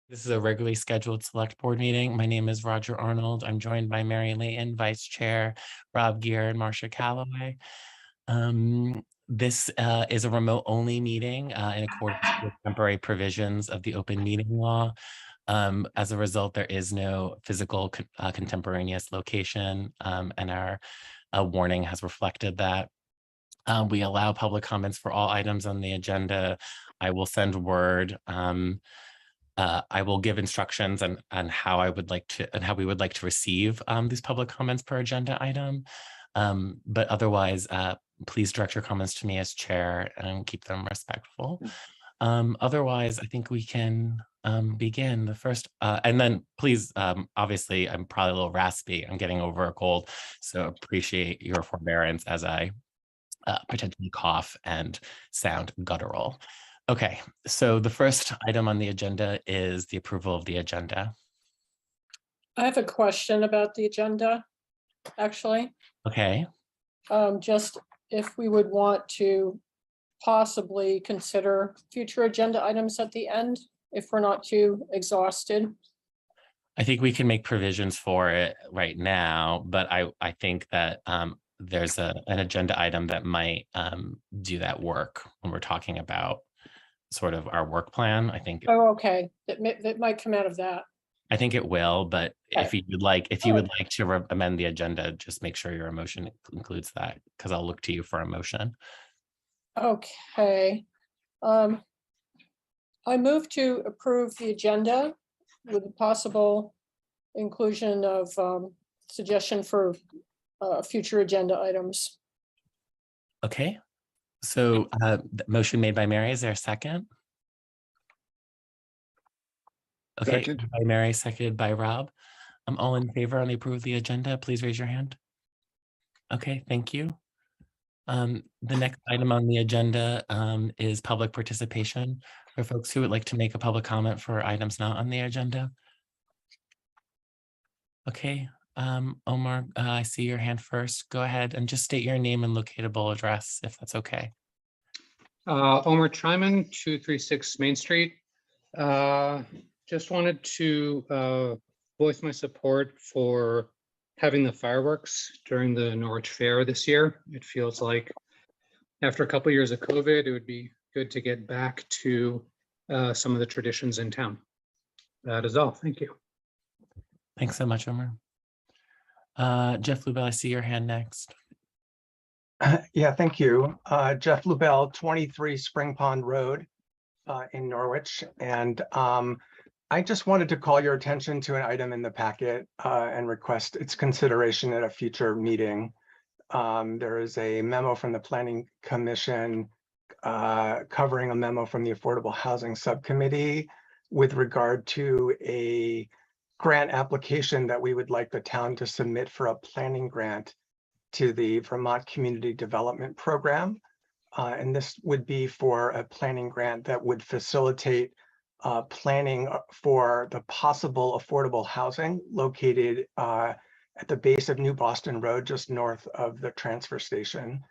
This is a regularly scheduled select board meeting. My name is Roger Arnold. I'm joined by Mary Layton, Vice Chair, Rob Gear, and Marcia Calloway. This is a remote only meeting in accordance with temporary provisions of the open meeting law. As a result, there is no physical contemporaneous location, and our warning has reflected that. We allow public comments for all items on the agenda. I will send word. I will give instructions on how I would like to and how we would like to receive these public comments per agenda item. But otherwise, please direct your comments to me as chair and keep them respectful. Otherwise, I think we can begin the first, and then please, obviously, I'm probably a little raspy. I'm getting over a cold, so appreciate your forbearance as I potentially cough and sound guttural. Okay, so the first item on the agenda is the approval of the agenda. I have a question about the agenda, actually. Okay, Just if we would want to possibly consider future agenda items at the end, if we're not too exhausted. I think we can make provisions for it right now, but I think that there's an agenda item that might do that work when we're talking about sort of our work plan. I think Oh, okay, that might come out of that. I think it will, but if Okay. you would like to amend the agenda, just make sure your motion includes that, because I'll look to you for a motion. Okay. I move to approve the agenda with the possible inclusion of suggestion for future agenda items. Okay, so the motion made by Mary, is there a second? Okay, Second. by Mary, seconded by Rob. I'm all in favor on the approve of the agenda. Please raise your hand. Okay, thank you. The next item on the agenda is public participation for folks who would like to make a public comment for items not on the agenda. Okay, Omar, I see your hand first. Go ahead and just state your name and locatable address if that's okay. Omar Tryman, 236 Main Street. Just wanted to voice my support for having the fireworks during the Norwich Fair this year. It feels like after a couple of years of COVID, it would be good to get back to some of the traditions in town. That is all. Thank you. Thanks so much, Omar. Jeff Lubell, I see your hand next. Yeah, thank you. Jeff Lubell, 23 Spring Pond Road in Norwich. And I just wanted to call your attention to an item in the packet and request its consideration at a future meeting. There is a memo from the Planning Commission covering a memo from the Affordable Housing Subcommittee with regard to a grant application that we would like the town to submit for a planning grant to the Vermont Community Development Program. And this would be for a planning grant that would facilitate planning for the possible affordable housing located at the base of New Boston Road, just north of the transfer station.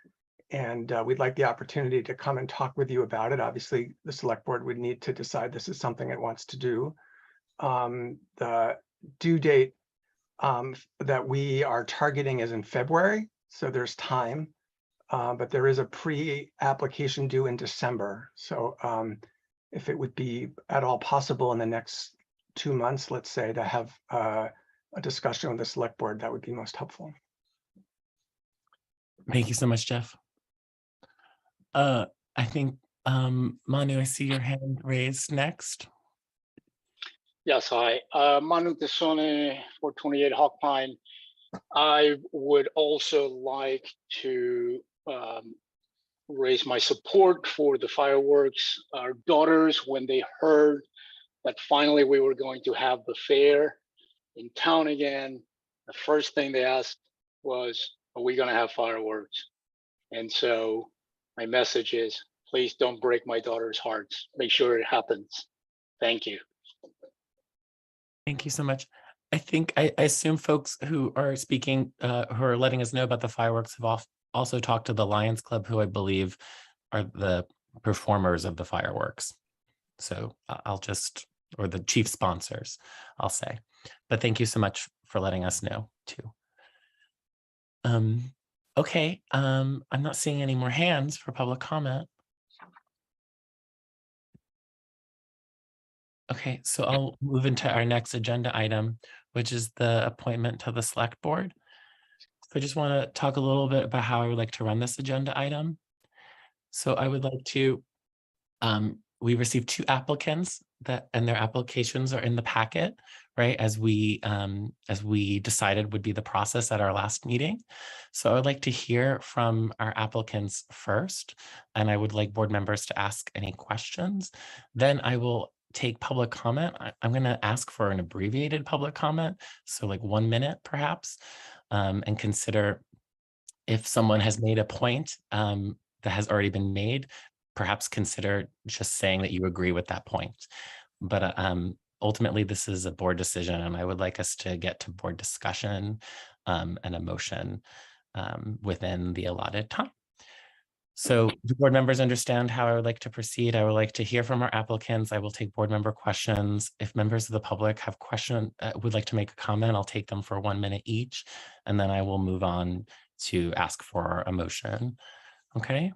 And we'd like the opportunity to come and talk with you about it. Obviously, the select board would need to decide this is something it wants to do. The due date that we are targeting is in February, so there's time, but there is a pre-application due in December. So if it would be at all possible in the next 2 months, let's say, to have a discussion with the select board, that would be most helpful. Thank you so much, Jeff. I think, Manu, I see your hand raised next. Yes, hi. Manu Tesone, 428 Hawk Pine. I would also like to raise my support for the fireworks. Our daughters, when they heard that finally we were going to have the fair in town again, the first thing they asked was, are we going to have fireworks? And so my message is, please don't break my daughter's hearts. Make sure it happens. Thank you. Thank you so much. I think I assume folks who are speaking, who are letting us know about the fireworks have also talked to the Lions Club, who I believe are the performers of the fireworks. So I'll just or the chief sponsors, I'll say. But thank you so much for letting us know too. Okay, I'm not seeing any more hands for public comment. Okay, so I'll move into our next agenda item, which is the appointment to the select board. So I just want to talk a little bit about how I would like to run this agenda item. So I would like to, we received 2 applicants and their applications are in the packet, right? As we decided would be the process at our last meeting. So I would like to hear from our applicants first, and I would like board members to ask any questions. Then I will take public comment. I'm going to ask for an abbreviated public comment, so like 1 minute perhaps, and consider if someone has made a point that has already been made, perhaps consider just saying that you agree with that point. But ultimately, this is a board decision, and I would like us to get to board discussion and a motion within the allotted time. So do board members understand how I would like to proceed? I would like to hear from our applicants. I will take board member questions. If members of the public have questions, would like to make a comment, I'll take them for 1 minute each, and then I will move on to ask for a motion. Okay?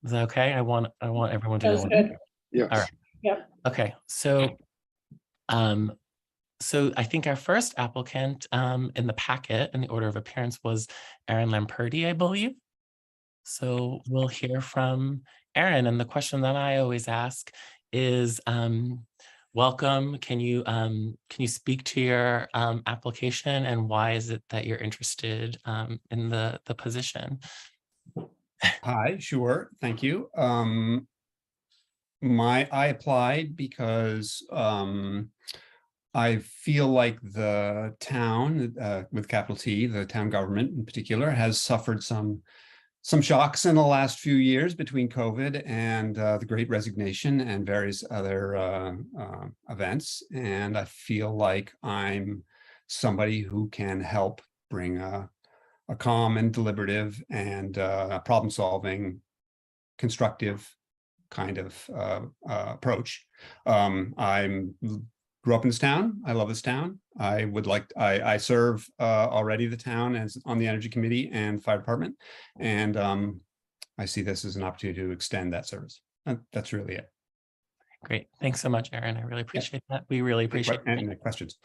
Is that okay? I want everyone to That's know. good. Yes. All right. Yep. Okay, so so I think our first applicant in the packet in the order of appearance was Aaron Lamperti, I believe. So we'll hear from Aaron, and the question that I always ask is, welcome. Can you speak to your application, and why is it that you're interested in the position? Hi, sure. Thank you. I applied because I feel like the town, with capital T, the town government in particular, has suffered some shocks in the last few years between COVID and the Great Resignation and various other events. And I feel like I'm somebody who can help bring a calm and deliberative and problem-solving, constructive kind of approach. I grew up in this town. I love this town. I serve already the town as on the energy committee and fire department, and I see this as an opportunity to extend that service. That's really it. Great, thanks so much, Aaron. I really appreciate that. We really appreciate it. Any questions?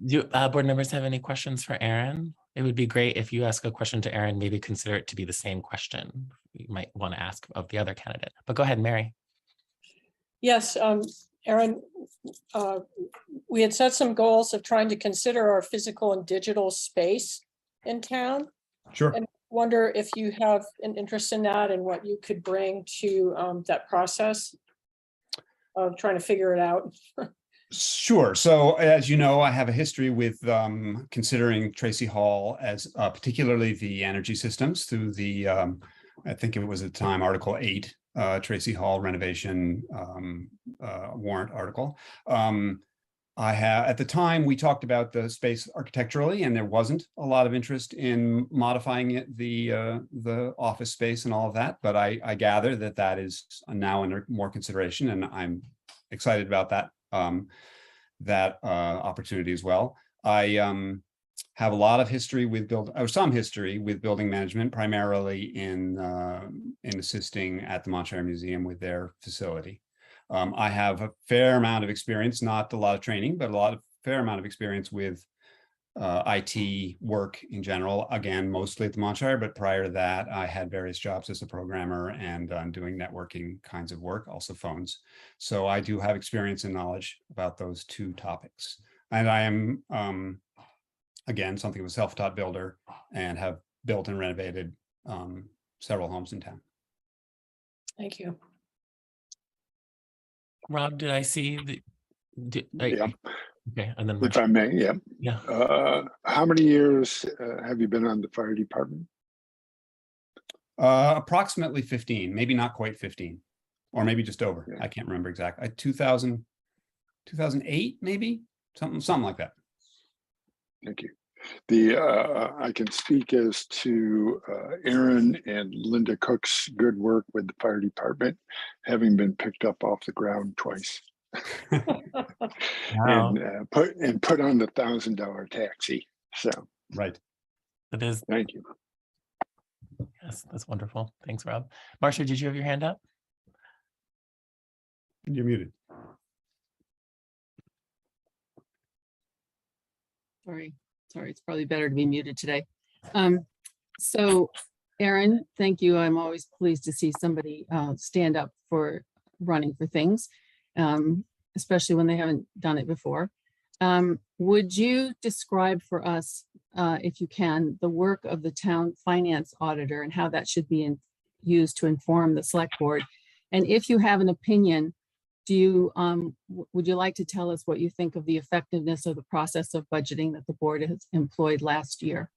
Do board members have any questions for Aaron? It would be great if you ask a question to Aaron, maybe consider it to be the same question you might want to ask of the other candidate. But go ahead, Mary. Yes, Aaron, we had set some goals of trying to consider our physical and digital space in town. Sure. And wonder if you have an interest in that and what you could bring to that process of trying to figure it out. Sure. So as you know, I have a history with considering Tracy Hall as particularly the energy systems through the, I think it was at the time, Article 8, Tracy Hall renovation warrant article. At the time, we talked about the space architecturally, and there wasn't a lot of interest in modifying it, the office space and all of that. But I gather that is now under more consideration, and I'm excited about that opportunity as well. I have a lot of history with some history with building management, primarily in assisting at the Montreal Museum with their facility. I have a fair amount of experience, not a lot of training, but fair amount of experience with IT work in general. Again, mostly at the Montreal, but prior to that, I had various jobs as a programmer and doing networking kinds of work, also phones. So I do have experience and knowledge about those two topics. And I am, again, something of a self-taught builder and have built and renovated several homes in town. Thank you. Rob, did I see the? Yeah, Okay, and then if I may, yeah. Yeah. How many years have you been on the fire department? Approximately 15, maybe not quite 15, or maybe just over. Yeah. I can't remember exactly. 2008, maybe something like that. Thank you. I can speak as to Aaron and Linda Cook's good work with the fire department, having been picked up off the ground twice. Wow, and put on the $1,000 taxi. So Right. that is, thank you. yes, that's wonderful. Thanks, Rob. Marcia, did you have your hand up? You're muted. Sorry, it's probably better to be muted today. So Aaron, thank you. I'm always pleased to see somebody stand up for running for things, especially when they haven't done it before. Would you describe for us, if you can, the work of the town finance auditor and how that should be used to inform the select board? And if you have an opinion, would you like to tell us what you think of the effectiveness of the process of budgeting that the board has employed last year?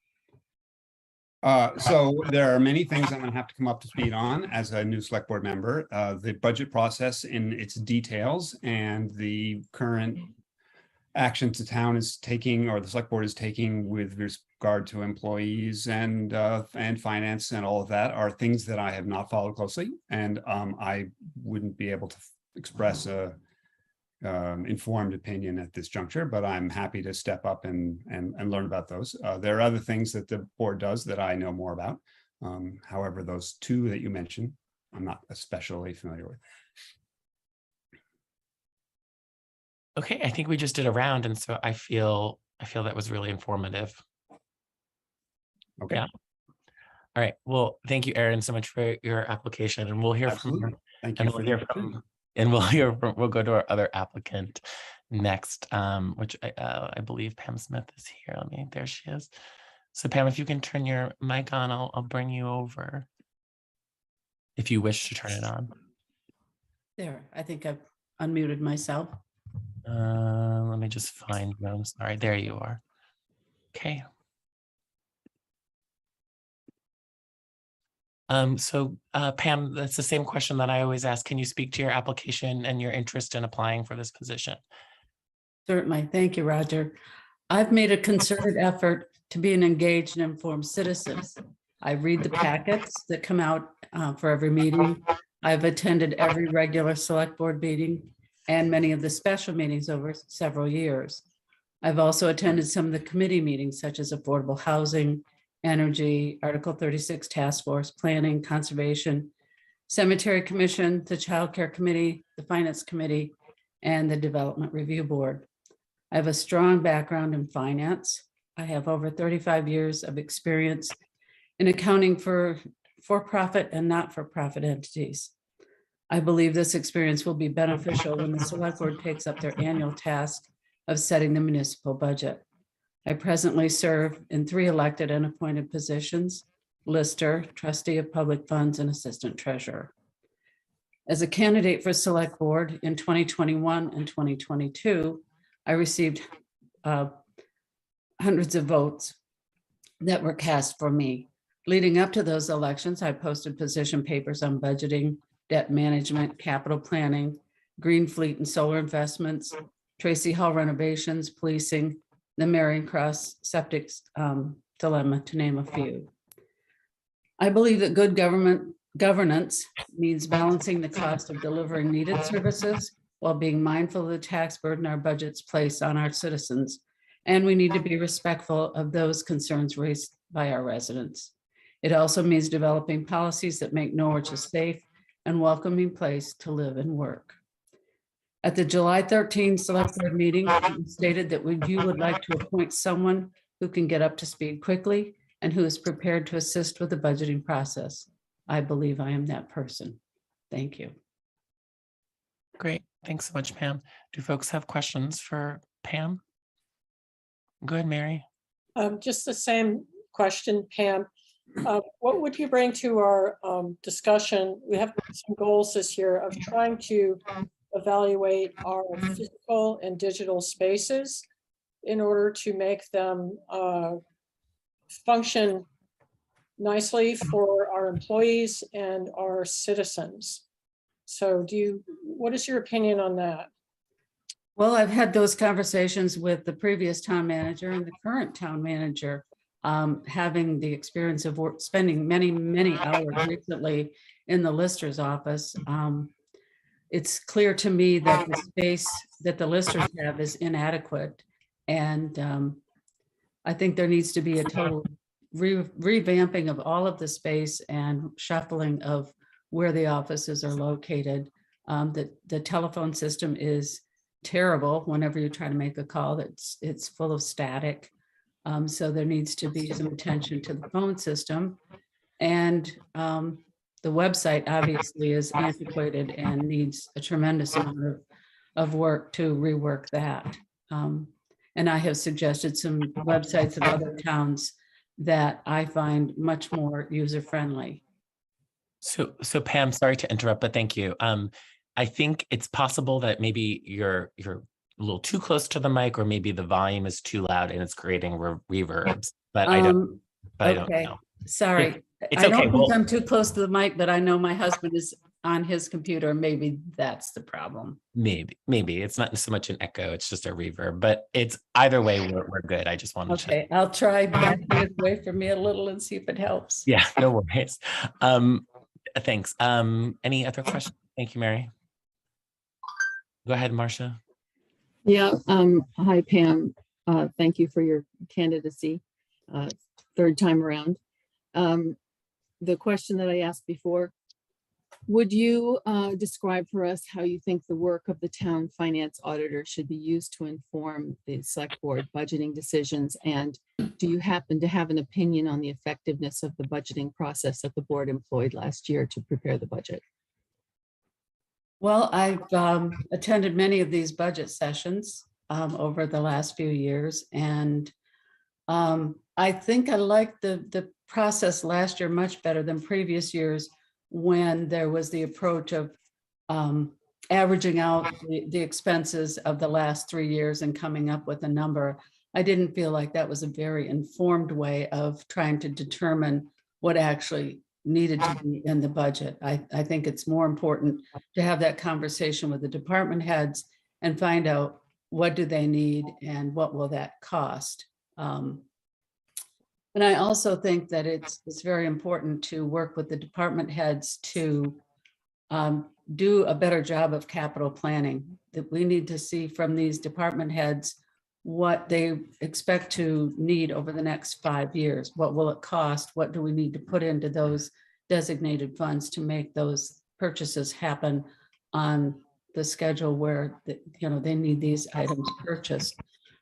So there are many things I'm going to have to come up to speed on as a new select board member. The budget process in its details and the current actions the town is taking or the select board is taking with regard to employees and finance and all of that are things that I have not followed closely, and I wouldn't be able to express a informed opinion at this juncture, but I'm happy to step up and learn about those. There are other things that the board does that I know more about. However, those two that you mentioned, I'm not especially familiar with. Okay, I think we just did a round, and so I feel that was really informative. Okay. Yeah. All right. Well, thank you, Aaron, so much for your application, and we'll hear Absolutely. from Thank you. and we'll hear from we'll go to our other applicant next, which I believe Pam Smith is here. There she is. So Pam, if you can turn your mic on, I'll bring you over if you wish to turn it on. There, I think I've unmuted myself. Let me just find you. I'm sorry. There you are. Okay. So Pam, that's the same question that I always ask. Can you speak to your application and your interest in applying for this position? Certainly. Thank you, Roger. I've made a concerted effort to be an engaged and informed citizen. I read the packets that come out for every meeting. I've attended every regular select board meeting and many of the special meetings over several years. I've also attended some of the committee meetings such as affordable housing, energy, Article 36 task force, planning, conservation, cemetery commission, the child care committee, the finance committee, and the development review board. I have a strong background in finance. I have over 35 years of experience in accounting for for-profit and not-for-profit entities. I believe this experience will be beneficial when the select board takes up their annual task of setting the municipal budget. I presently serve in 3 elected and appointed positions: lister, trustee of public funds, and assistant treasurer. As a candidate for select board in 2021 and 2022, I received hundreds of votes that were cast for me. Leading up to those elections, I posted position papers on budgeting, debt management, capital planning, green fleet and solar investments, Tracy Hall renovations, policing, the Marion Cross septic dilemma, to name a few. I believe that good governance means balancing the cost of delivering needed services while being mindful of the tax burden our budgets place on our citizens. And we need to be respectful of those concerns raised by our residents. It also means developing policies that make Norwich a safe and welcoming place to live and work. At the July 13 select board meeting, it stated that you would like to appoint someone who can get up to speed quickly and who is prepared to assist with the budgeting process. I believe I am that person. Thank you. Great. Thanks so much, Pam. Do folks have questions for Pam? Go ahead, Mary. Just the same question, Pam. What would you bring to our discussion? We have some goals this year of trying to evaluate our physical and digital spaces in order to make them function nicely for our employees and our citizens. So what is your opinion on that? Well, I've had those conversations with the previous town manager and the current town manager, having the experience of spending many, many hours recently in the lister's office. it's clear to me that the space that the listers have is inadequate. And I think there needs to be a total revamping of all of the space and shuffling of where the offices are located. The telephone system is terrible whenever you try to make a call. It's full of static. So there needs to be some attention to the phone system. And the website obviously is antiquated and needs a tremendous amount of work to rework that. And I have suggested some websites of other towns that I find much more user-friendly. So Pam, sorry to interrupt, but thank you. I think it's possible that maybe you're a little too close to the mic, or maybe the volume is too loud and it's creating reverbs. But I don't Okay, know. sorry. It's I okay. don't think I'm too close to the mic, but I know my husband is on his computer. Maybe that's the problem. Maybe it's not so much an echo; it's just a reverb. But it's either way, we're good. I just wanted to. Okay, I'll try backing it away from me a little and see if it helps. Yeah, no worries. Thanks. Any other questions? Thank you, Mary. Go ahead, Marcia. Yeah, hi Pam. Thank you for your candidacy, third time around. The question that I asked before, would you describe for us how you think the work of the town finance auditor should be used to inform the select board budgeting decisions? And do you happen to have an opinion on the effectiveness of the budgeting process that the board employed last year to prepare the budget? Well, I've attended many of these budget sessions over the last few years, and I think I liked the process last year much better than previous years, when there was the approach of averaging out the expenses of the last 3 years and coming up with a number. I didn't feel like that was a very informed way of trying to determine what actually needed to be in the budget. I think it's more important to have that conversation with the department heads and find out what do they need and what will that cost. And I also think that it's very important to work with the department heads to do a better job of capital planning. That we need to see from these department heads what they expect to need over the next 5 years. What will it cost? What do we need to put into those designated funds to make those purchases happen on the schedule where they need these items purchased.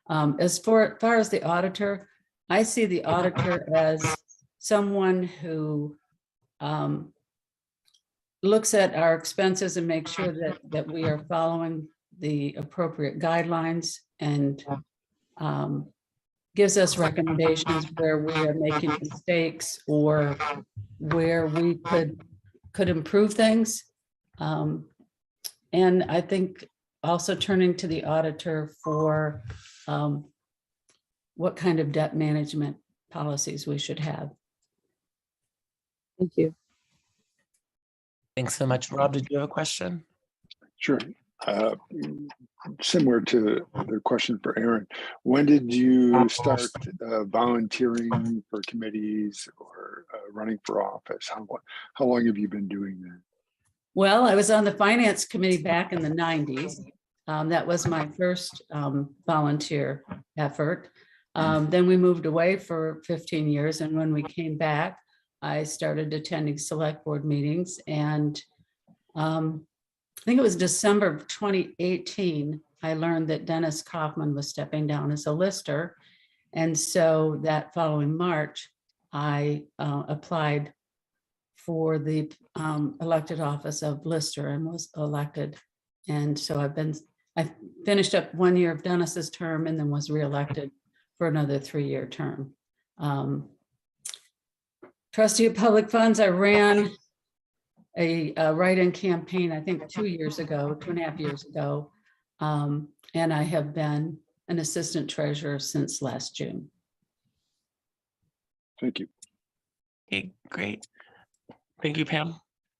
As far as the auditor, I see the auditor as someone who looks at our expenses and makes sure that we are following the appropriate guidelines, and gives us recommendations where we are making mistakes or where we could improve things. And I think also turning to the auditor for what kind of debt management policies we should have. Thank you. Thanks so much. Rob, did you have a question? Sure. Similar to the question for Aaron, when did you start volunteering for committees or running for office? How long have you been doing that? Well, I was on the finance committee back in the 90s. That was my first volunteer effort. Then we moved away for 15 years. And when we came back, I started attending select board meetings. And I think it was December of 2018, I learned that Dennis Kaufman was stepping down as a lister. And so that following March, I applied for the elected office of lister and was elected. And so I finished up 1 year of Dennis's term and then was reelected for another 3-year term. Trustee of Public Funds, I ran a write-in campaign, I think 2 years ago, 2.5 years ago. And I have been an assistant treasurer since last June. Thank you. Okay, great. Thank you, Pam.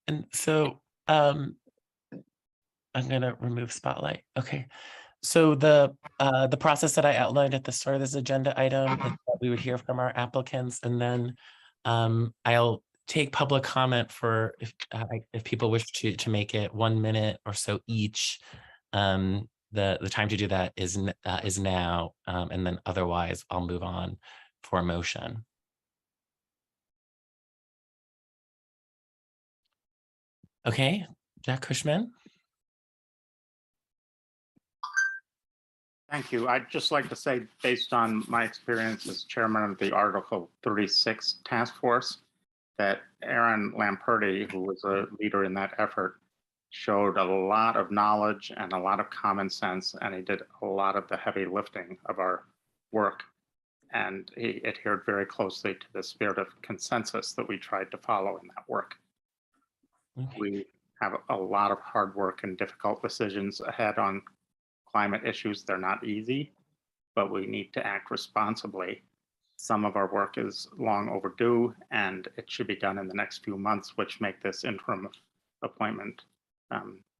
And so I'm going to remove spotlight. Okay. So the process that I outlined at the start of this agenda item is that we would hear from our applicants, and then I'll take public comment for if people wish to make it 1 minute or so each. The time to do that is now, and then otherwise I'll move on for a motion. Okay, Jack Cushman. Thank you. I'd just like to say, based on my experience as chairman of the Article 36 task force, that Aaron Lamperti, who was a leader in that effort, showed a lot of knowledge and a lot of common sense, and he did a lot of the heavy lifting of our work. And he adhered very closely to the spirit of consensus that we tried to follow in that work. Okay. We have a lot of hard work and difficult decisions ahead on climate issues. They're not easy, but we need to act responsibly. Some of our work is long overdue, and it should be done in the next few months, which make this interim appointment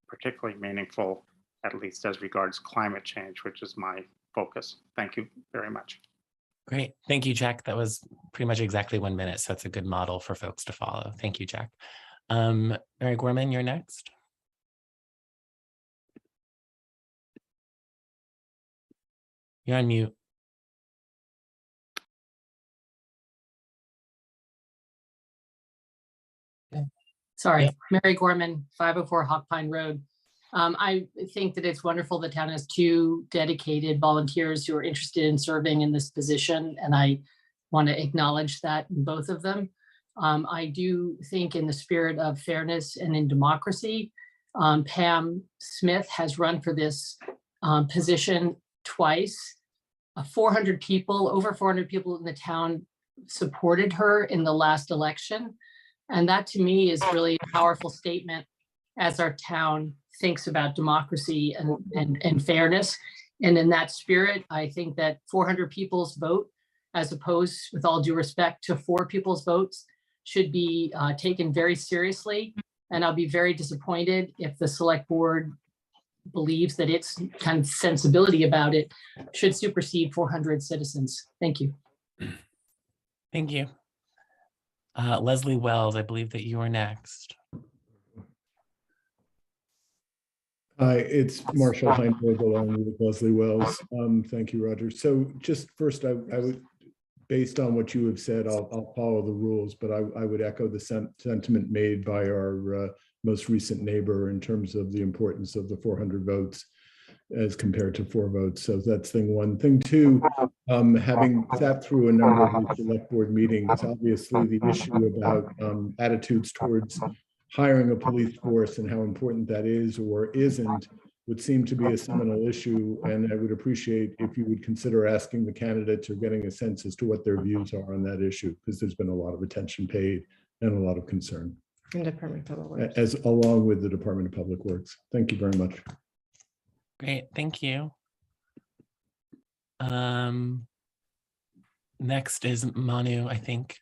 particularly meaningful, at least as regards climate change, which is my focus. Thank you very much. Great. Thank you, Jack. That was pretty much exactly 1 minute, so it's a good model for folks to follow. Thank you, Jack. Mary Gorman, you're next. You're on mute. Sorry, Yep. Mary Gorman, 504 Hawk Pine Road. I think that it's wonderful the town has 2 dedicated volunteers who are interested in serving in this position, and I want to acknowledge that in both of them. I do think in the spirit of fairness and in democracy, Pam Smith has run for this position twice. 400 people, over 400 people in the town supported her in the last election. And that to me is really a powerful statement as our town thinks about democracy and fairness. And in that spirit, I think that 400 people's vote, as opposed, with all due respect, to 4 people's votes, should be taken very seriously. And I'll be very disappointed if the select board believes that its kind of sensibility about it should supersede 400 citizens. Thank you. Thank you. Leslie Wells, I believe that you are next. Hi, it's Marshall Heinberg along with Leslie Wells. Thank you, Roger. So just first, I would, based on what you have said, I'll follow the rules, but I would echo the sentiment made by our most recent neighbor in terms of the importance of the 400 votes as compared to 4 votes. So that's thing one. Thing two, having sat through a number of these select board meetings, obviously the issue about attitudes towards hiring a police force and how important that is or isn't would seem to be a seminal issue. And I would appreciate if you would consider asking the candidates or getting a sense as to what their views are on that issue, because there's been a lot of attention paid and a lot of concern. And Department of Public Works. As along with the Department of Public Works. Thank you very much. Great, thank you. Next is Manu, I think.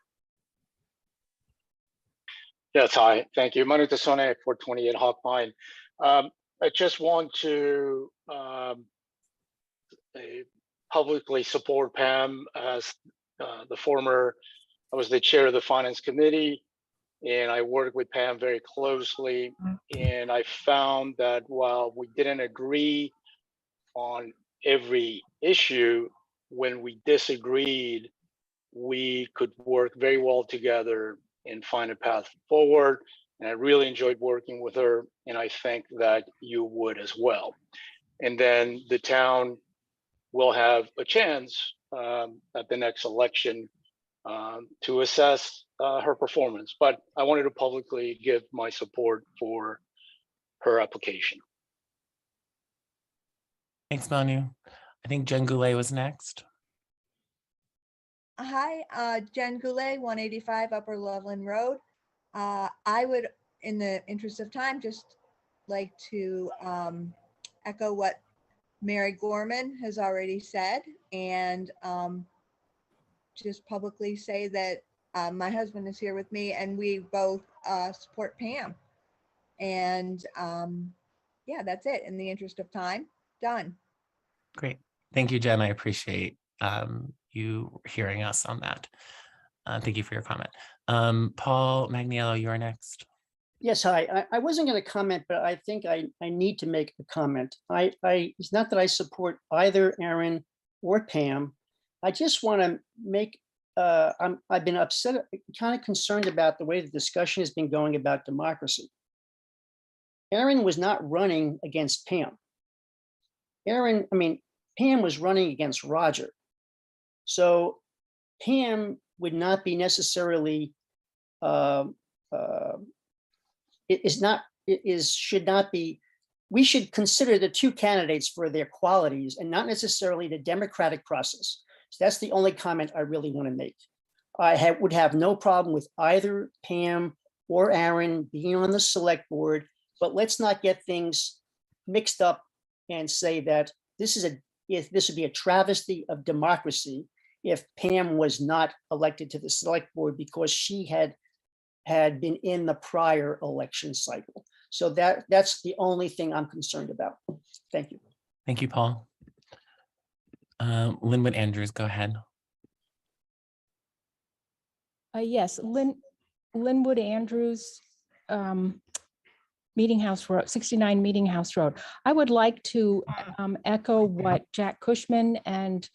Yes, hi, thank you. Manu Tassone, 428 Hawk Pine. I just want to publicly support Pam as I was the chair of the Finance Committee, and I worked with Pam very closely. And I found that while we didn't agree on every issue, when we disagreed, we could work very well together and find a path forward. And I really enjoyed working with her, and I think that you would as well. And then the town will have a chance at the next election to assess her performance. But I wanted to publicly give my support for her application. Thanks, Manu. I think Jen Goulet was next. Hi, Jen Goulet, 185 Upper Loveland Road. I would, in the interest of time, just like to echo what Mary Gorman has already said, and just publicly say that my husband is here with me and we both support Pam. And yeah, that's it. In the interest of time, done. Great. Thank you, Jen. I appreciate you hearing us on that. Thank you for your comment. Paul Magniello, you are next. Yes, hi. I wasn't going to comment, but I think I need to make a comment. It's not that I support either Aaron or Pam. I just want to make, I've been upset, kind of concerned about the way the discussion has been going about democracy. Aaron was not running against Pam. Pam was running against Roger. So Pam would not be necessarily, should not be, we should consider the two candidates for their qualities and not necessarily the democratic process. So that's the only comment I really want to make. I would have no problem with either Pam or Aaron being on the select board, but let's not get things mixed up and say that this would be a travesty of democracy if Pam was not elected to the select board because she had been in the prior election cycle. So that's the only thing I'm concerned about. Thank you. Thank you, Paul. Linwood Andrews, go ahead. Yes, Linwood Andrews, Meeting House Road, 69 Meeting House Road. I would like to echo what Jack Cushman and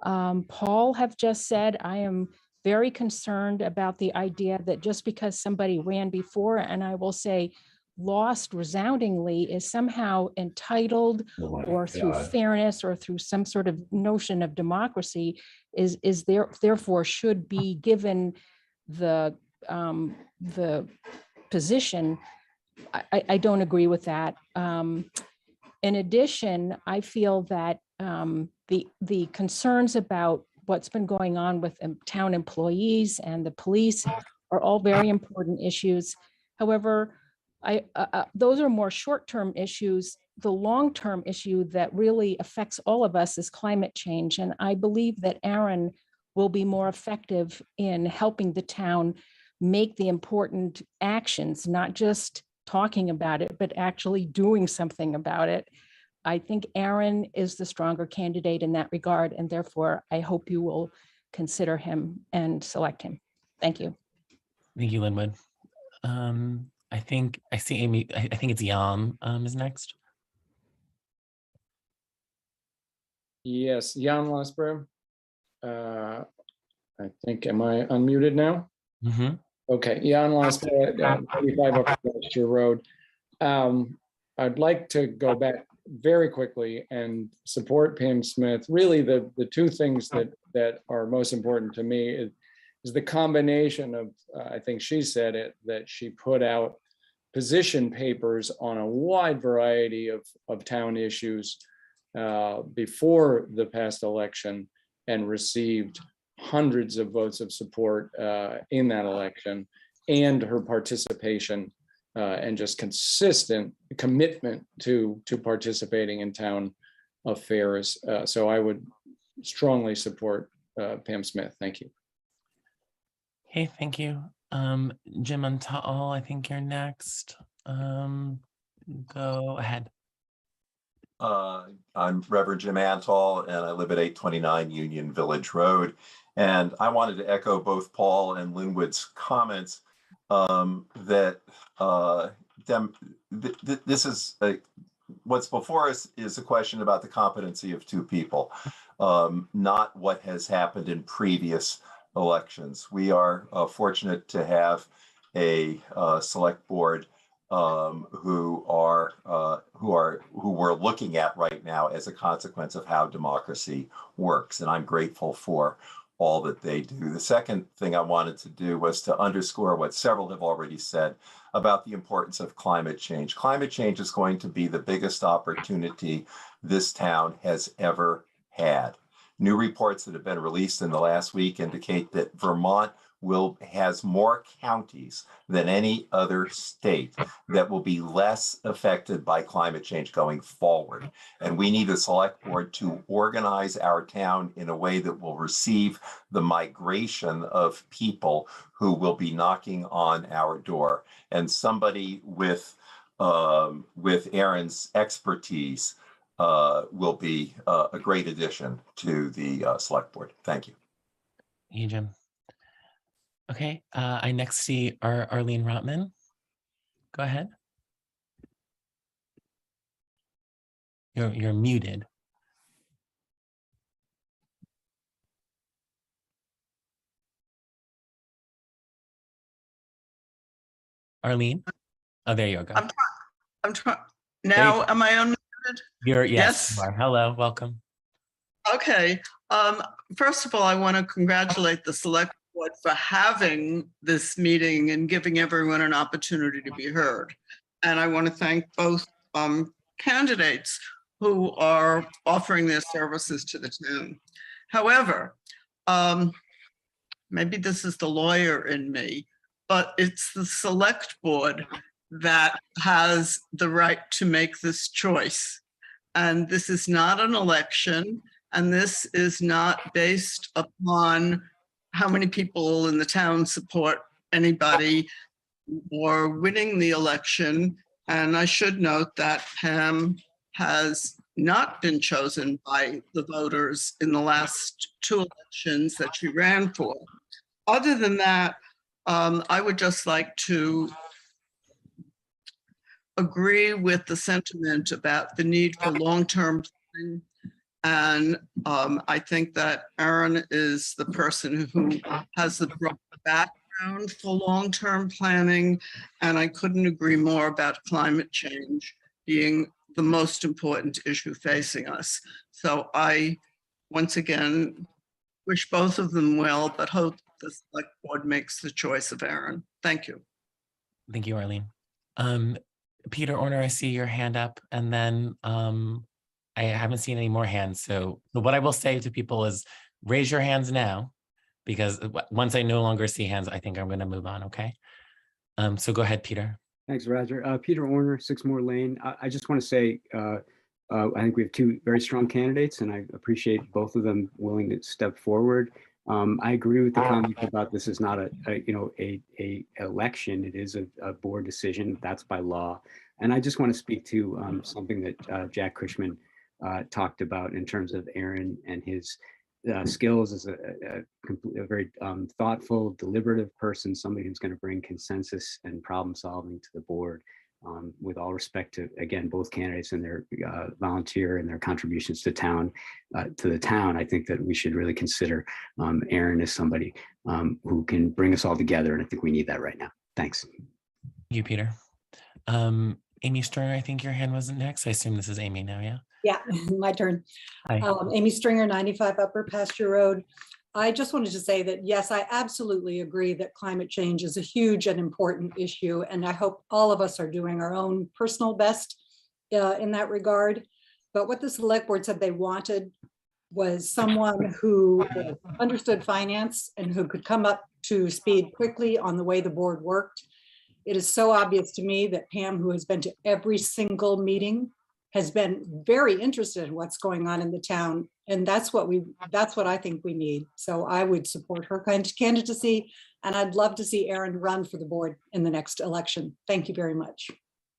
Paul have just said. I am very concerned about the idea that just because somebody ran before, and I will say lost resoundingly, is somehow entitled or through fairness or through some sort of notion of democracy is therefore should be given the position. I don't agree with that. In addition, I feel that the concerns about what's been going on with town employees and the police are all very important issues. However, those are more short-term issues. The long-term issue that really affects all of us is climate change. And I believe that Aaron will be more effective in helping the town make the important actions, not just talking about it, but actually doing something about it. I think Aaron is the stronger candidate in that regard, and therefore I hope you will consider him and select him. Thank you. Thank you, Linwood. I think I see Amy. I think it's Jan is next. Yes, Jan Lasbro. I think, am I unmuted now? Mm-hmm. Okay, Jan Lasbro, 35 up Webster Road. I'd like to go back very quickly and support Pam Smith. Really, the two things that are most important to me is the combination of, I think she said it, that she put out position papers on a wide variety of town issues before the past election and received hundreds of votes of support in that election, and her participation and just consistent commitment to participating in town affairs. So I would strongly support Pam Smith. Thank you. Okay, thank you. Jim Untal, I think you're next. Go ahead. I'm Reverend Jim Antal, and I live at 829 Union Village Road. And I wanted to echo both Paul and Linwood's comments that this is what's before us is a question about the competency of two people, not what has happened in previous elections. We are fortunate to have a select board who we're looking at right now as a consequence of how democracy works, and I'm grateful for all that they do. The second thing I wanted to do was to underscore what several have already said about the importance of climate change. Climate change is going to be the biggest opportunity this town has ever had. New reports that have been released in the last week indicate that Vermont has more counties than any other state that will be less affected by climate change going forward. And we need a select board to organize our town in a way that will receive the migration of people who will be knocking on our door. And somebody with Aaron's expertise will be a great addition to the select board. Thank you. Thank you, Jim. Okay, I next see Arlene Rotman. Go ahead. You're muted. Arlene? Oh, there you go. I'm trying now. Am I unmuted? Yes, Yes. you are. Hello, welcome. Okay. First of all, I want to congratulate the select board for having this meeting and giving everyone an opportunity to be heard. And I want to thank both candidates who are offering their services to the town. However, maybe this is the lawyer in me, but it's the select board that has the right to make this choice. And this is not an election, and this is not based upon how many people in the town support anybody or winning the election. And I should note that Pam has not been chosen by the voters in the last 2 elections that she ran for. Other than that, I would just like to agree with the sentiment about the need for long-term planning. And I think that Aaron is the person who has the broad background for long-term planning. And I couldn't agree more about climate change being the most important issue facing us. So I, once again, wish both of them well, but hope the select board makes the choice of Aaron. Thank you. Thank you, Arlene. Peter Orner, I see your hand up, and then I haven't seen any more hands. So what I will say to people is raise your hands now, because once I no longer see hands, I think I'm going to move on. Okay. So go ahead, Peter. Thanks, Roger. Peter Orner, 6 Moore Lane. I just want to say, I think we have 2 very strong candidates, and I appreciate both of them willing to step forward. I agree with the comment about this is not a election. It is a board decision. That's by law. And I just want to speak to something that Jack Cushman talked about in terms of Aaron and his skills as a very thoughtful, deliberative person, somebody who's going to bring consensus and problem solving to the board. With all respect to, again, both candidates and their volunteer and their contributions to the town, I think that we should really consider Aaron as somebody who can bring us all together. And I think we need that right now. Thanks. Thank you, Peter. Amy Stringer, I think your hand was next. I assume this is Amy now, yeah? Yeah, my turn. Hi. Amy Stringer, 95 Upper Pasture Road. I just wanted to say that, yes, I absolutely agree that climate change is a huge and important issue. And I hope all of us are doing our own personal best in that regard. But what the select board said they wanted was someone who understood finance and who could come up to speed quickly on the way the board worked. It is so obvious to me that Pam, who has been to every single meeting, has been very interested in what's going on in the town. And that's what I think we need. So I would support her kind of candidacy. And I'd love to see Aaron run for the board in the next election. Thank you very much.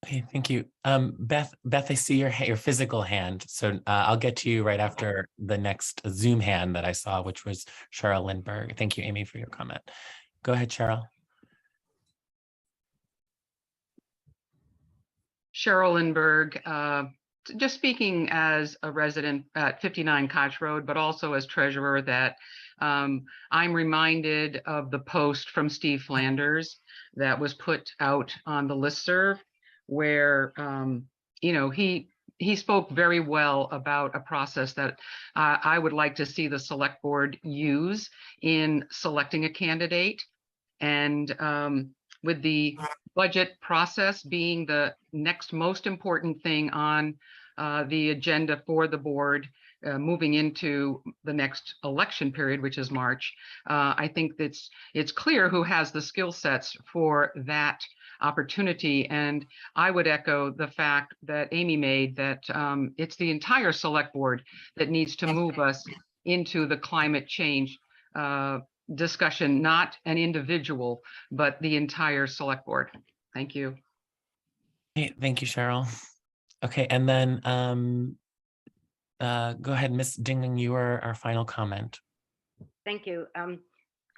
Okay, thank you. Beth, I see your physical hand. So I'll get to you right after the next Zoom hand that I saw, which was Cheryl Lindbergh. Thank you, Amy, for your comment. Go ahead, Cheryl. Cheryl Lindbergh, just speaking as a resident at 59 Koch Road, but also as treasurer, that I'm reminded of the post from Steve Flanders that was put out on the listserv, where he spoke very well about a process that I would like to see the select board use in selecting a candidate. And with the budget process being the next most important thing on the agenda for the board moving into the next election period, which is March, I think it's clear who has the skill sets for that opportunity. And I would echo the fact that Amy made, that it's the entire select board that needs to move us into the climate change discussion, not an individual, but the entire select board. Thank you. Hey, thank you, Cheryl. Okay, and then go ahead, Ms. Dingan, you are our final comment. Thank you.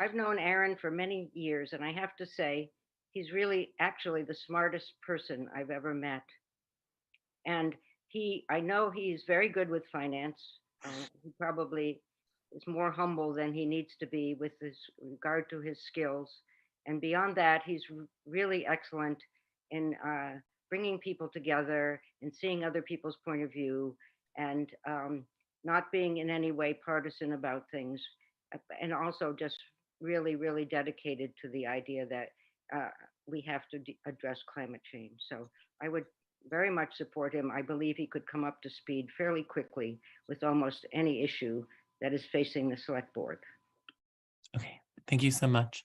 I've known Aaron for many years, and I have to say, he's really actually the smartest person I've ever met. And I know he's very good with finance. He probably is more humble than he needs to be with regard to his skills. And beyond that, he's really excellent in bringing people together and seeing other people's point of view, and not being in any way partisan about things, and also just really, really dedicated to the idea that we have to address climate change. So I would very much support him. I believe he could come up to speed fairly quickly with almost any issue that is facing the select board. Okay, thank you so much.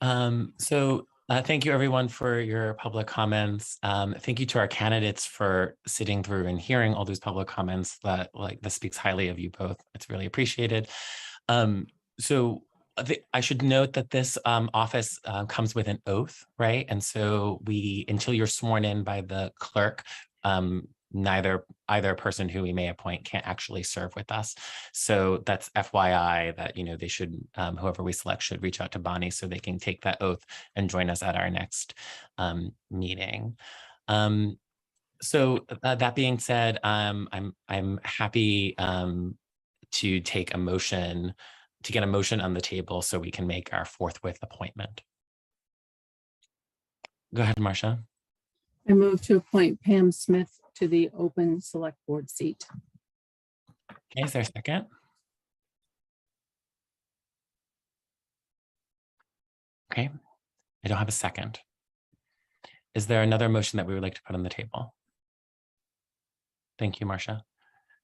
Thank you everyone for your public comments. Thank you to our candidates for sitting through and hearing all those public comments. That speaks highly of you both. It's really appreciated. I should note that this office comes with an oath, right? And so until you're sworn in by the clerk, either person who we may appoint can't actually serve with us. So that's FYI that, they should, whoever we select should reach out to Bonnie so they can take that oath and join us at our next meeting. That being said, I'm happy to take a motion, to get a motion on the table so we can make our forthwith appointment. Go ahead, Marcia. I move to appoint Pam Smith to the open select board seat. Okay, is there a second? Okay, I don't have a second. Is there another motion that we would like to put on the table? Thank you, Marcia.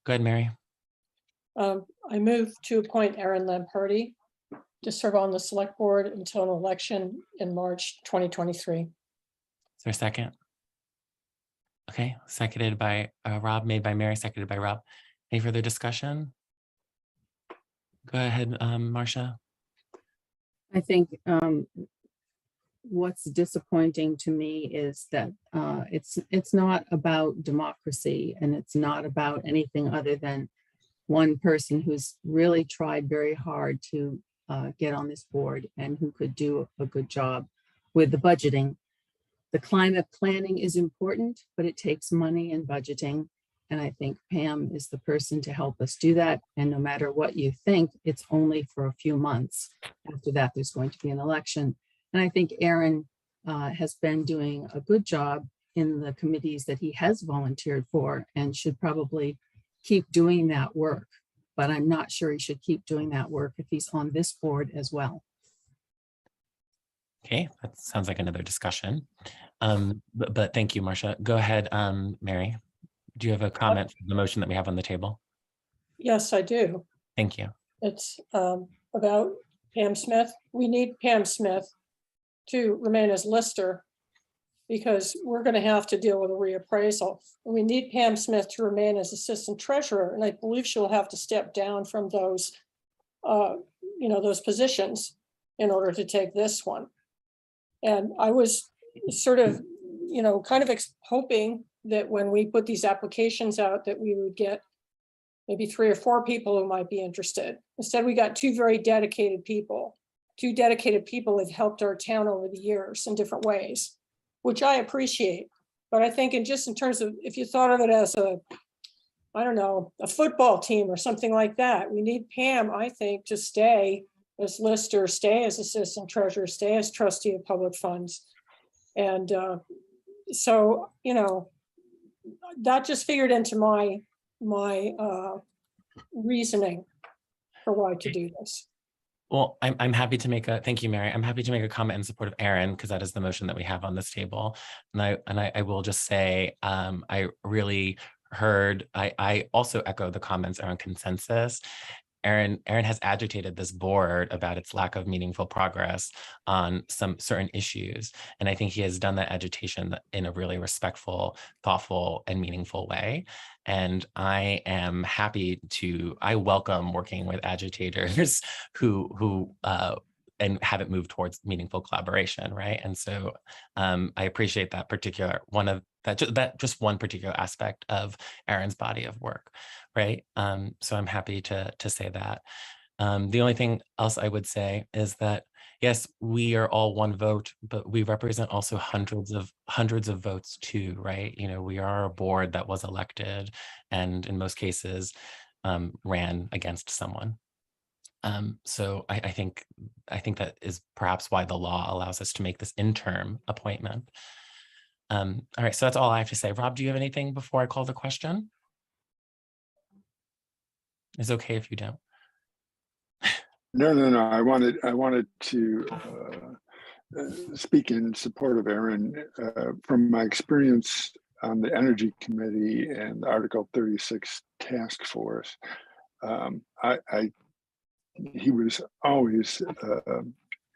Go ahead, Mary. I move to appoint Aaron Lamperti to serve on the select board until an election in March 2023. Is there a second? Okay, seconded by Rob, made by Mary, seconded by Rob. Any further discussion? Go ahead, Marcia. I think what's disappointing to me is that it's not about democracy, and it's not about anything other than one person who's really tried very hard to get on this board and who could do a good job with the budgeting. The climate planning is important, but it takes money and budgeting. And I think Pam is the person to help us do that. And no matter what you think, it's only for a few months. After that, there's going to be an election. And I think Aaron has been doing a good job in the committees that he has volunteered for and should probably keep doing that work. But I'm not sure he should keep doing that work if he's on this board as well. Okay, that sounds like another discussion. But thank you, Marcia. Go ahead, Mary. Do you have a comment for the motion that we have on the table? Yes, I do. Thank you. It's about Pam Smith. We need Pam Smith to remain as lister because we're going to have to deal with a reappraisal. We need Pam Smith to remain as assistant treasurer, and I believe she'll have to step down from those, those positions in order to take this one. And I was sort of, hoping that when we put these applications out that we would get maybe 3 or 4 people who might be interested. Instead, we got 2 very dedicated people. 2 dedicated people that helped our town over the years in different ways, which I appreciate. But I think in terms of, if you thought of it as a football team or something like that, we need Pam, I think, to stay as lister, stay as assistant treasurer, stay as trustee of public funds. And that just figured into my reasoning for why to do this. Well, I'm happy to make thank you, Mary. I'm happy to make a comment in support of Aaron because that is the motion that we have on this table. And I will just say, I really heard, I also echo the comments around consensus. Aaron has agitated this board about its lack of meaningful progress on some certain issues. And I think he has done that agitation in a really respectful, thoughtful, and meaningful way. And I am happy I welcome working with agitators who and have it move towards meaningful collaboration, right? And so I appreciate that particular just one particular aspect of Aaron's body of work, right? So I'm happy to say that. The only thing else I would say is that, yes, we are all one vote, but we represent also hundreds of votes too, right? You know, we are a board that was elected and in most cases ran against someone. So I think that is perhaps why the law allows us to make this interim appointment. All right, so that's all I have to say. Rob, do you have anything before I call the question? It's okay if you don't. No. I wanted to speak in support of Aaron. From my experience on the Energy Committee and Article 36 Task Force, he was always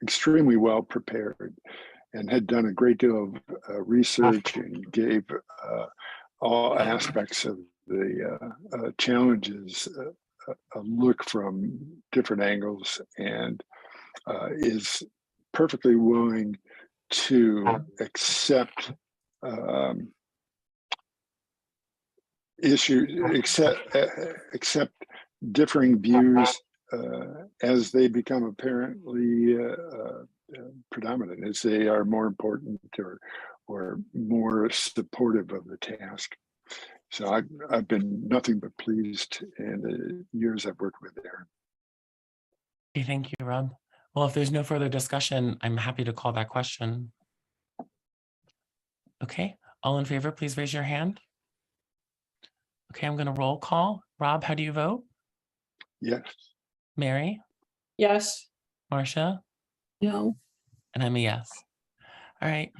extremely well prepared and had done a great deal of research and gave all aspects of the challenges a look from different angles, and is perfectly willing to accept accept differing views as they become apparently predominant, as they are more important or more supportive of the task. So I've been nothing but pleased in the years I've worked with Aaron. Okay, thank you, Rob. Well, if there's no further discussion, I'm happy to call that question. Okay, all in favor, please raise your hand. Okay, I'm going to roll call. Rob, how do you vote? Yes. Mary? Yes. Marcia? No. And I'm a yes. All right.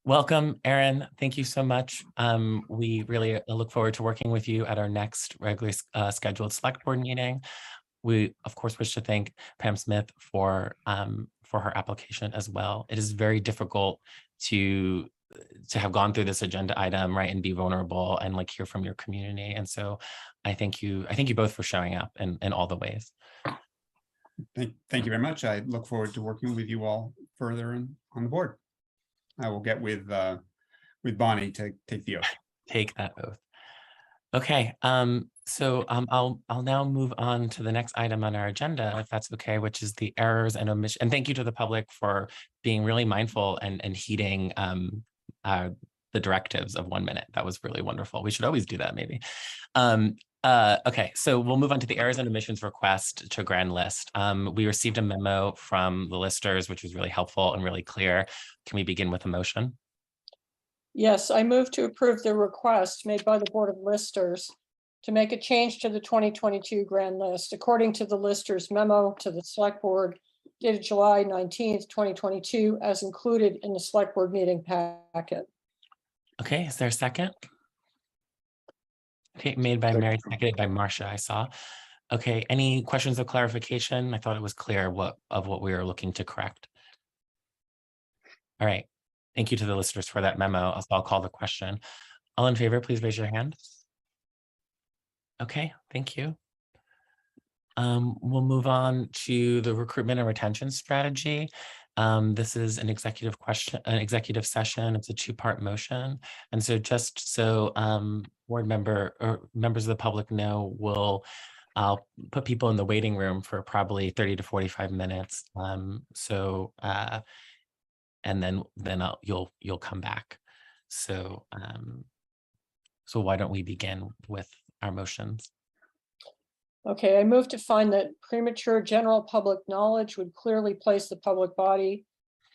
Welcome, Aaron. Thank you so much. We really look forward to working with you at our next regularly scheduled select board meeting. We, of course, wish to thank Pam Smith for her application as well. It is very difficult to have gone through this agenda item, right, and be vulnerable and like hear from your community. And so I thank you both for showing up in all the ways. Thank you very much. I look forward to working with you all further on the board. I will get with Bonnie to take the oath. Take that oath. Okay, so I'll now move on to the next item on our agenda, if that's okay, which is the errors and omissions. And thank you to the public for being really mindful and heeding the directives of 1 minute. That was really wonderful. We should always do that, maybe. Okay, so we'll move on to the errors and omissions request to grand list. We received a memo from the listers, which was really helpful and really clear. Can we begin with a motion? Yes, I move to approve the request made by the Board of Listers to make a change to the 2022 grand list according to the listers memo to the Select Board dated July 19th, 2022, as included in the Select Board meeting packet. Okay, is there a second? Okay, made by Mary, seconded by Marcia, I saw. Okay, any questions of clarification? I thought it was clear what we were looking to correct. All right, thank you to the listeners for that memo. I'll call the question. All in favor, please raise your hand. Okay, thank you. We'll move on to the recruitment and retention strategy. This is an executive session. It's a two-part motion. And so just so board member or members of the public know, I'll put people in the waiting room for probably 30 to 45 minutes. And then you'll come back. So why don't we begin with our motions? Okay, I move to find that premature general public knowledge would clearly place the public body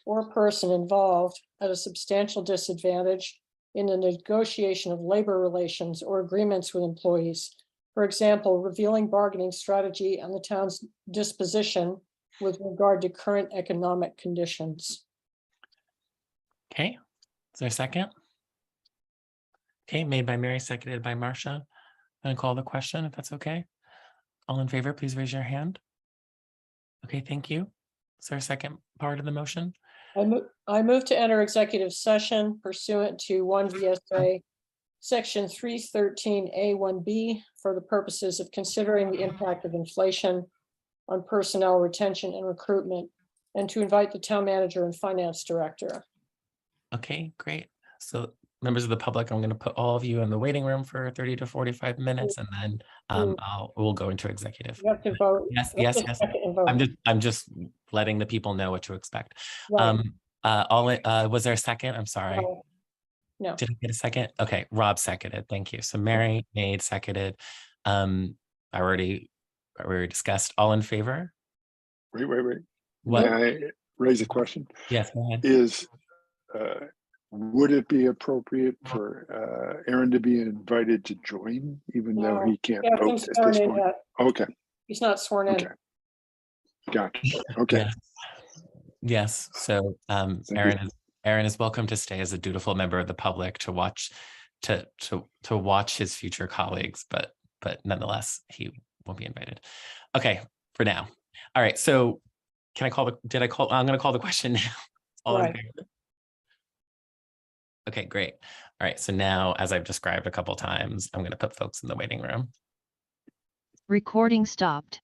or person involved at a substantial disadvantage in the negotiation of labor relations or agreements with employees. For example, revealing bargaining strategy and the town's disposition with regard to current economic conditions. Okay, is there a second? Okay, made by Mary, seconded by Marcia. I'm gonna call the question if that's okay. All in favor, please raise your hand. Okay, thank you. Is there a second part of the motion? I move to enter executive session pursuant to 1 VSA section 313A1B for the purposes of considering the impact of inflation on personnel retention and recruitment, and to invite the town manager and finance director. Okay, great. So members of the public, I'm going to put all of you in the waiting room for 30 to 45 minutes, and then we'll go into executive. You have to vote. Yes, You have yes, to yes. second and vote. I'm just letting the people know what to expect. Right. Was there a second? I'm sorry. No. No. Did I get a second? Okay, Rob seconded. Thank you. So Mary made, seconded. I already discussed. All in favor? Wait. What? May I raise a question? Yes, go ahead. Would it be appropriate for Aaron to be invited to join, even though he can't He hasn't vote at sworn this in point? yet. Okay, He's not sworn in. okay. Gotcha. Okay. Yes. So Aaron is welcome to stay as a dutiful member of the public to watch his future colleagues, but nonetheless, he won't be invited. Okay, for now. All right. So can I call I'm going to call the question now. All in favor? Okay, great. All right. So now, as I've described a couple times, I'm going to put folks in the waiting room. Recording stopped.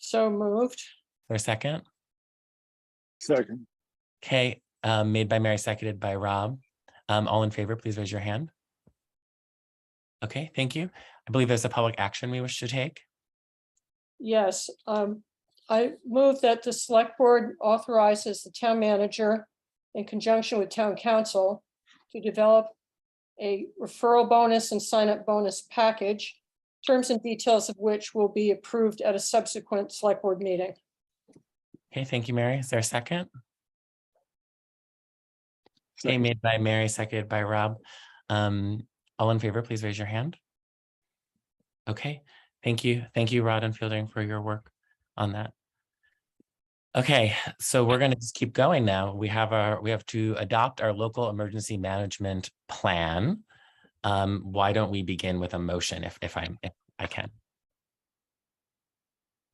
So moved. For a second? Second. Okay, made by Mary, seconded by Rob. All in favor, please raise your hand. Okay, thank you. I believe there's a public action we wish to take. Yes, I move that the select board authorizes the town manager in conjunction with town council to develop a referral bonus and sign-up bonus package, terms and details of which will be approved at a subsequent select board meeting. Okay, thank you, Mary. Is there a second? Okay, made by Mary, seconded by Rob. All in favor, please raise your hand. Okay, thank you. Thank you, Rod and Fielding, for your work on that. Okay, so we're going to just keep going now. We have to adopt our local emergency management plan. Why don't we begin with a motion if I can?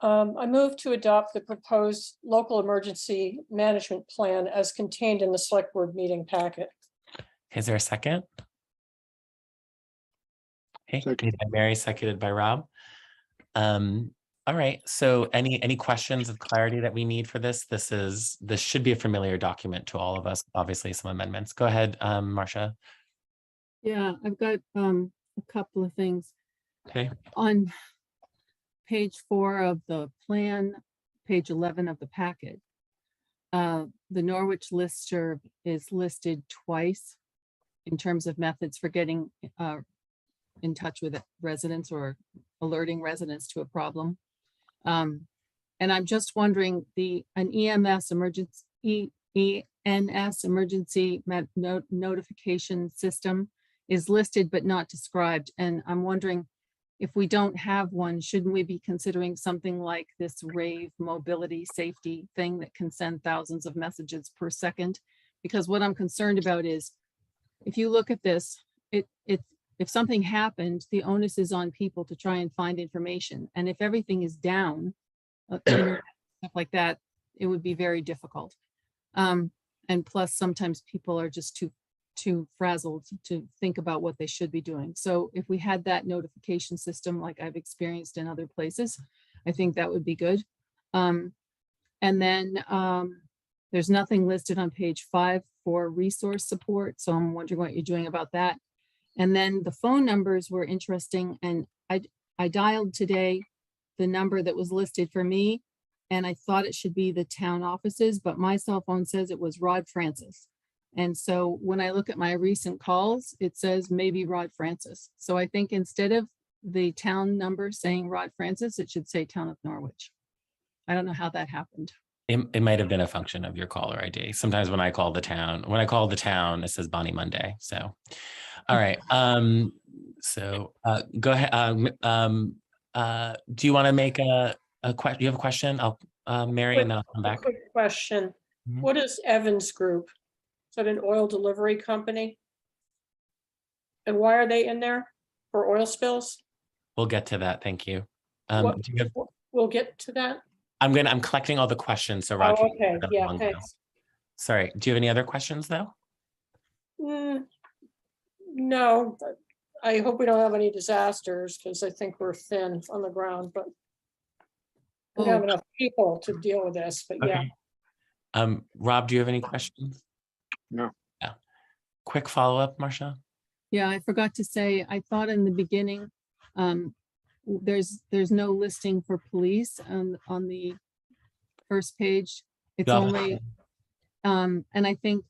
I move to adopt the proposed local emergency management plan as contained in the select board meeting packet. Is there a second? Okay, made by Mary, seconded by Rob. All right, so any questions of clarity that we need for this? This should be a familiar document to all of us, obviously some amendments. Go ahead, Marcia. Yeah, I've got a couple of things. Okay. On page 4 of the plan, page 11 of the packet, the Norwich listserv is listed twice in terms of methods for getting in touch with residents or alerting residents to a problem. And I'm just wondering, an EMS emergency notification system is listed but not described. And I'm wondering, if we don't have one, shouldn't we be considering something like this RAVE mobility safety thing that can send thousands of messages per second? Because what I'm concerned about is, if you look at this, if something happened, the onus is on people to try and find information. And if everything is down, internet, stuff like that, it would be very difficult. And plus, sometimes people are just too frazzled to think about what they should be doing. So if we had that notification system like I've experienced in other places, I think that would be good. And then there's nothing listed on page 5 for resource support. So I'm wondering what you're doing about that. And then the phone numbers were interesting. And I dialed today the number that was listed for me, and I thought it should be the town offices, but my cell phone says it was Rod Francis. And so when I look at my recent calls, it says maybe Rod Francis. So I think instead of the town number saying Rod Francis, it should say Town of Norwich. I don't know how that happened. It might have been a function of your caller ID. Sometimes when I call the town, it says Bonnie Monday. So, all right. So go ahead. Do you want to make a question? Do you have a question? Mary, and then I'll come back. Quick question. Mhm. What is Evans Group? Is that an oil delivery company? And why are they in there? For oil spills? We'll get to that. Thank you. What- Do you have, We'll get to that. I'm collecting all the questions. So Rod, Oh, okay. can- Yeah, thanks. Sorry. Do you have any other questions though? No, but I hope we don't have any disasters because I think we're thin on the ground, but we don't have enough people to deal with this, but yeah. Okay. Rob, do you have any questions? No. Yeah. Quick follow-up, Marcia? Yeah, I forgot to say, I thought in the beginning, there's no listing for police on the first page. It's Got it. only, and I think,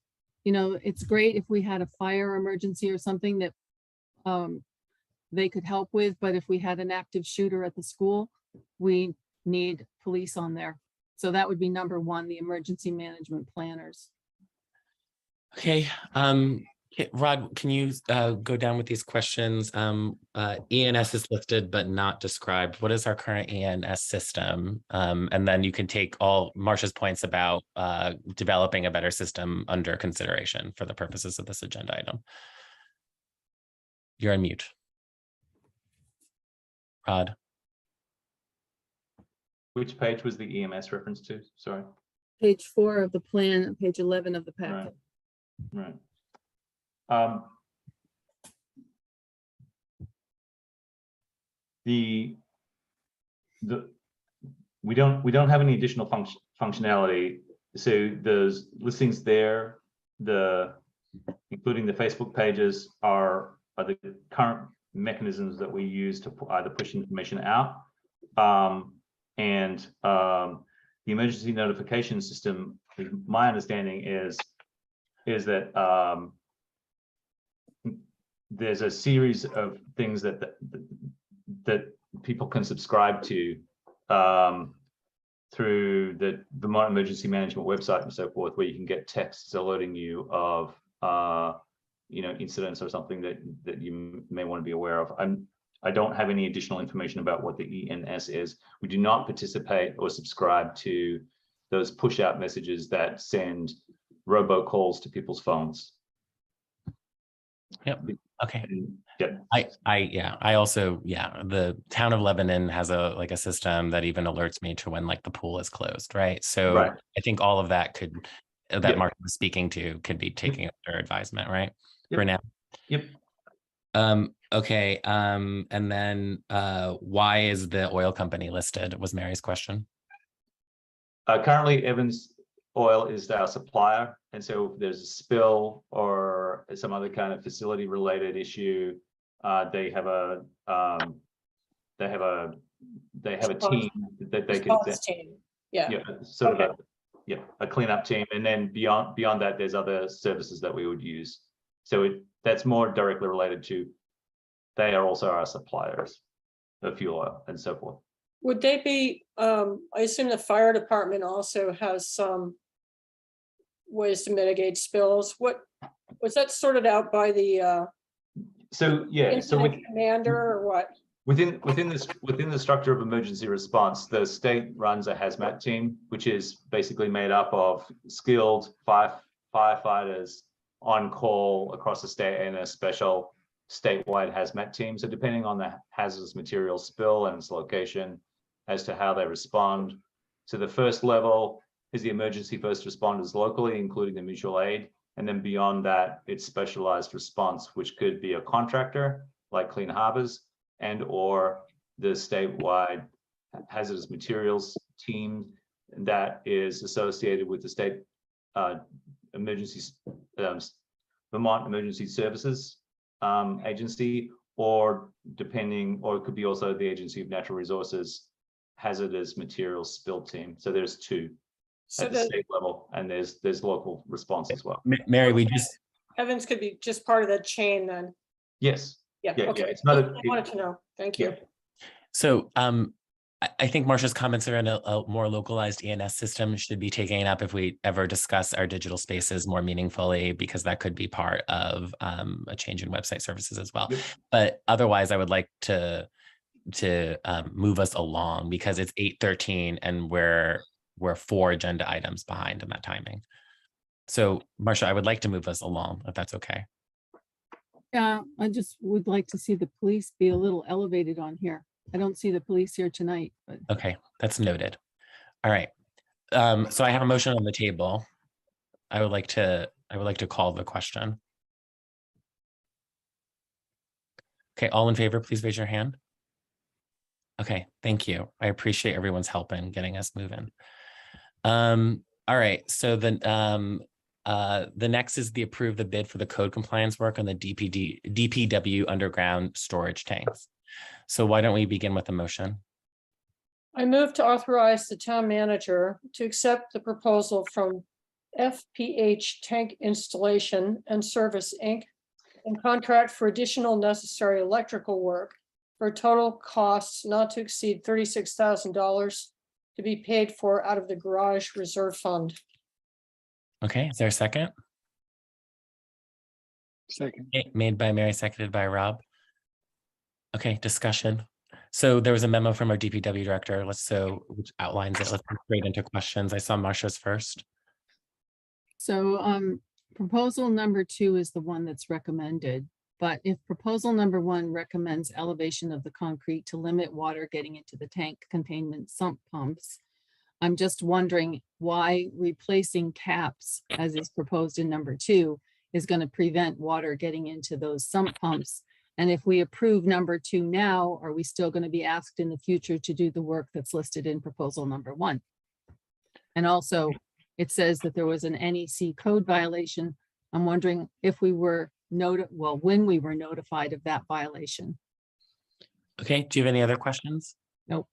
it's great if we had a fire emergency or something that they could help with, but if we had an active shooter at the school, we need police on there. So that would be number 1, the emergency management planners. Okay. Rod, can you go down with these questions? ENS is listed but not described. What is our current ENS system? And then you can take all Marcia's points about developing a better system under consideration for the purposes of this agenda item. You're on mute. Rod. Which page was the EMS reference to? Sorry. Page 4 of the plan, page 11 of the packet. Right. we don't have any additional functionality. So there's listings there, including the Facebook pages are the current mechanisms that we use to either push information out. The emergency notification system, my understanding is that there's a series of things that people can subscribe to through the Vermont Emergency Management website and so forth, where you can get texts alerting you of incidents or something that you may want to be aware of. I don't have any additional information about what the ENS is. We do not participate or subscribe to those push out messages that send robocalls to people's phones. Yep. Okay. Yep. I also, the town of Lebanon has a system that even alerts me to when like the pool is closed, right? So Right. I think all of that Yep. Mark was speaking to could be taking under advisement, right? Yep. For now. Yep. Okay. And then why is the oil company listed? Was Mary's question. Currently, Evans Oil is our supplier, and so if there's a spill or some other kind of facility related issue, they have a team that they can Response team. Yeah. sort of a cleanup team, and then beyond that, there's other services that we would use. So that's more directly related to. They are also our suppliers of fuel oil and so forth. Would they be, I assume the fire department also has some ways to mitigate spills. What was that sorted out by the incident commander or what? Within the structure of emergency response, the state runs a hazmat team, which is basically made up of skilled firefighters on call across the state and a special statewide hazmat team. So depending on the hazardous material spill and its location as to how they respond. So the first level is the emergency first responders locally, including the mutual aid. And then beyond that, it's specialized response, which could be a contractor like Clean Harbors and or the statewide hazardous materials team that is associated with the state Vermont Emergency Services agency, or it could be also the Agency of Natural Resources hazardous materials spill team. So there's two at the state level, and there's local response as well. Mary, Evans could be just part of that chain then. Yes. Yeah. Okay. It's not I wanted to know. Thank you. So I think Marcia's comments around a more localized ENS system should be taken up if we ever discuss our digital spaces more meaningfully, because that could be part of a change in website services as well. Yep. But otherwise, I would like to move us along, because it's 8:13 and we're 4 agenda items behind in that timing. So Marcia, I would like to move us along, if that's okay. Yeah, I just would like to see the police be a little elevated on here. I don't see the police here tonight, but. Okay, that's noted. All right. So I have a motion on the table. I would like to call the question. Okay, all in favor, please raise your hand. Okay, thank you. I appreciate everyone's help in getting us moving. All right, so the next is the approve the bid for the code compliance work on the DPW Underground Storage Tanks. So why don't we begin with the motion? I move to authorize the town manager to accept the proposal from FPH Tank Installation and Service, Inc. and contract for additional necessary electrical work for total costs not to exceed $36,000 to be paid for out of the garage reserve fund. Okay, is there a second? Second. Okay, made by Mary, seconded by Rob. Okay, discussion. So there was a memo from our DPW director, which outlines it. Let's go straight into questions. I saw Marcia's first. So proposal number 2 is the one that's recommended. But if proposal number 1 recommends elevation of the concrete to limit water getting into the tank containment sump pumps, I'm just wondering why replacing caps, as is proposed in number 2, is going to prevent water getting into those sump pumps And if we approve number 2 now, are we still going to be asked in the future to do the work that's listed in proposal number 1? And also, it says that there was an NEC code violation. I'm wondering if we were when we were notified of that violation. Okay, do you have any other questions? Nope.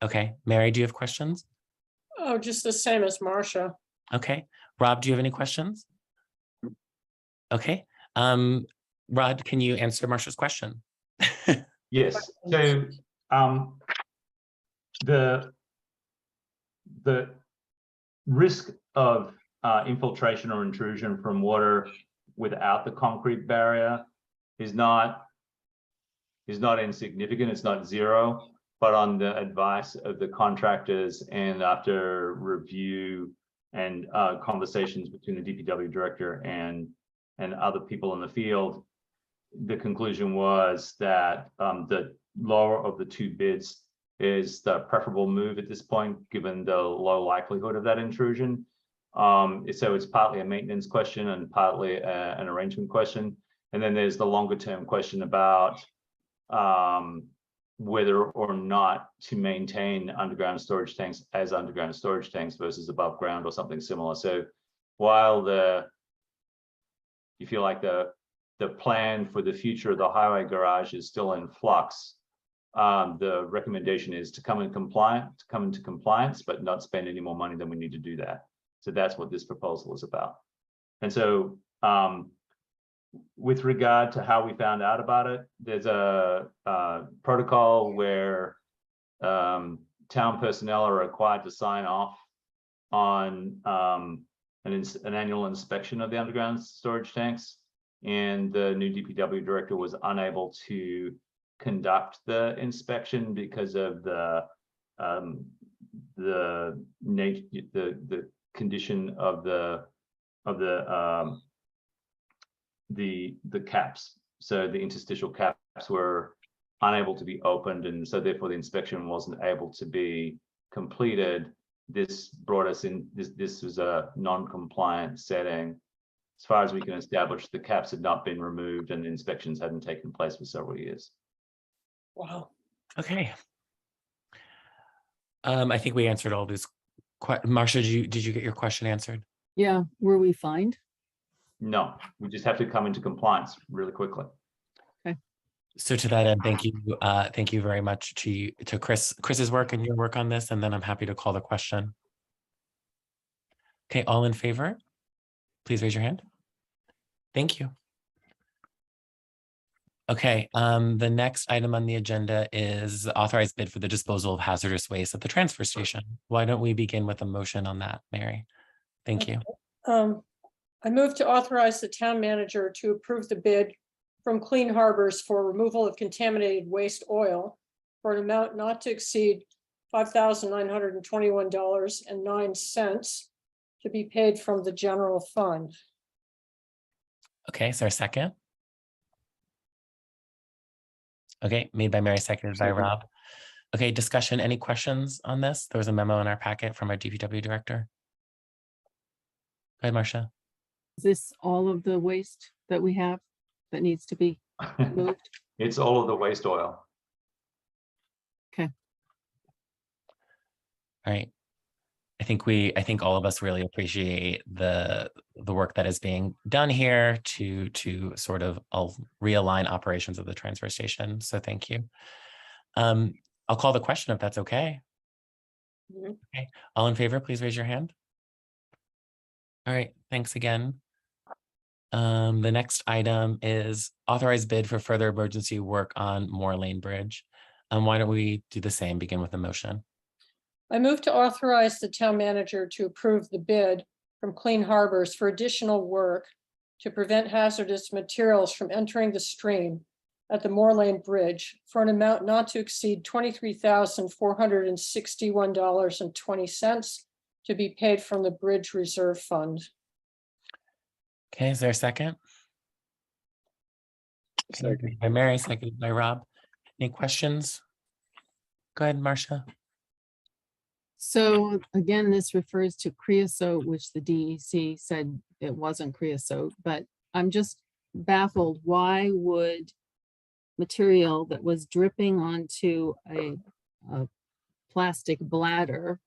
Okay, Mary, do you have questions? Oh, just the same as Marcia. Okay, Rob, do you have any questions? Okay, Rod, can you answer Marcia's question? Yes, so the risk of infiltration or intrusion from water without the concrete barrier is not insignificant, it's not zero, but on the advice of the contractors and after review and conversations between the DPW director and other people in the field, the conclusion was that the lower of the 2 bids is the preferable move at this point, given the low likelihood of that intrusion. So it's partly a maintenance question and partly an arrangement question. And then there's the longer term question about whether or not to maintain underground storage tanks as underground storage tanks versus above ground or something similar. So while you feel like the plan for the future of the highway garage is still in flux, the recommendation is to come into compliance, but not spend any more money than we need to do that. So that's what this proposal is about. And so with regard to how we found out about it, there's a protocol where town personnel are required to sign off on an annual inspection of the underground storage tanks. And the new DPW director was unable to conduct the inspection because of the condition of the caps. So the interstitial caps were unable to be opened, and so therefore the inspection wasn't able to be completed. This brought us in, this was a non-compliant setting. As far as we can establish, the caps had not been removed and inspections hadn't taken place for several years. Wow. Okay. I think we answered all these. Marcia, did you get your question answered? Yeah, were we fined? No, we just have to come into compliance really quickly. Okay. So to that end, thank you very much to Chris's work and your work on this, and then I'm happy to call the question. Okay, all in favor, please raise your hand. Thank you. Okay, the next item on the agenda is the authorized bid for the disposal of hazardous waste at the transfer station. Why don't we begin with a motion on that, Mary? Thank you. I move to authorize the town manager to approve the bid from Clean Harbors for removal of contaminated waste oil for an amount not to exceed $5,921.09 to be paid from the general fund. Okay, is there a second? Okay, made by Mary, seconded by Rob. Okay, discussion, any questions on this? There was a memo in our packet from our DPW director. Go ahead, Marcia. Is this all of the waste that we have that needs to be moved? It's all of the waste oil. Okay. All right. I think all of us really appreciate the work that is being done here to sort of realign operations of the transfer station. So thank you. I'll call the question if that's okay. Mm-hmm. Okay. All in favor, please raise your hand. All right. Thanks again. The next item is authorized bid for further emergency work on Moore Lane Bridge. Why don't we do the same, begin with a motion? I move to authorize the town manager to approve the bid from Clean Harbors for additional work to prevent hazardous materials from entering the stream at the Moore Lane Bridge for an amount not to exceed $23,461.20 to be paid from the Bridge Reserve Fund. Okay, is there a second? Second. By Mary, seconded by Rob. Any questions? Go ahead, Marcia. So again, this refers to creosote, which the DEC said it wasn't creosote, but I'm just baffled. Why would material that was dripping onto a plastic bladder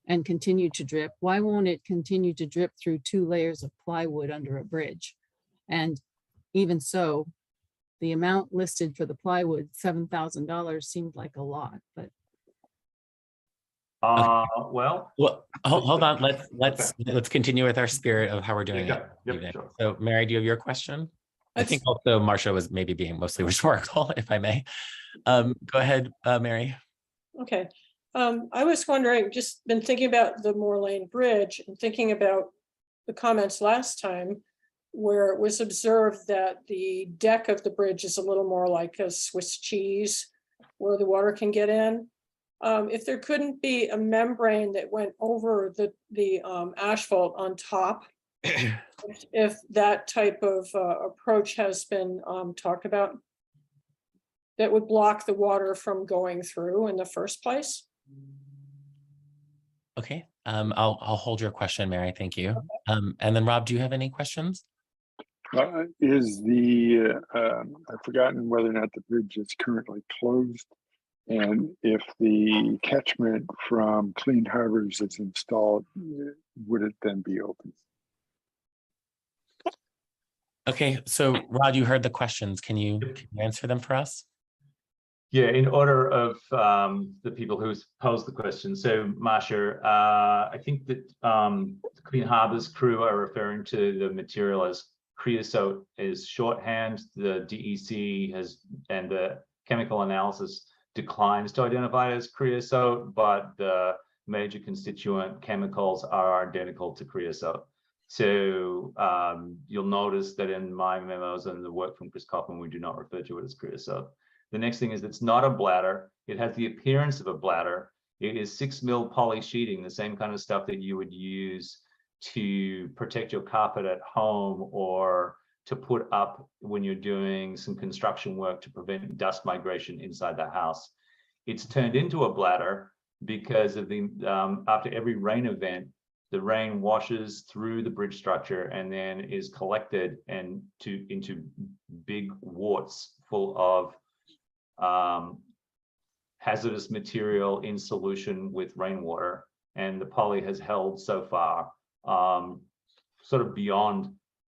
and continued to drip, why won't it continue to drip through 2 layers of plywood under a bridge? And even so, the amount listed for the plywood, $7,000, seemed like a lot, but well, hold on. Let's continue with our spirit of how we're doing it. Yep, sure. So, Mary, do you have your question? I think also Marcia was maybe being mostly rhetorical, if I may. Go ahead, Mary. Okay. I was wondering, just been thinking about the Moore Lane Bridge and thinking about the comments last time where it was observed that the deck of the bridge is a little more like a Swiss cheese where the water can get in. If there couldn't be a membrane that went over the asphalt on top, if that type of approach has been talked about, that would block the water from going through in the first place. Okay, I'll hold your question, Mary. Thank you. And then Rob, do you have any questions? I've forgotten whether or not the bridge is currently closed, and if the catchment from Clean Harbors is installed, would it then be open? Okay, so Rod, you heard the questions. Can you answer them for us? Yeah, in order of the people who posed the question. So, Marcia, I think that the Clean Harbors crew are referring to the material as creosote is shorthand. The DEC and the chemical analysis declines to identify it as creosote, but the major constituent chemicals are identical to creosote. So you'll notice that in my memos and the work from Chris Kaufman, we do not refer to it as creosote. The next thing is it's not a bladder. It has the appearance of a bladder. It is 6 mil poly sheeting, the same kind of stuff that you would use to protect your carpet at home or to put up when you're doing some construction work to prevent dust migration inside the house. It's turned into a bladder because of the after every rain event, the rain washes through the bridge structure and then is collected and into big warts full of hazardous material in solution with rainwater. And the poly has held so far sort of beyond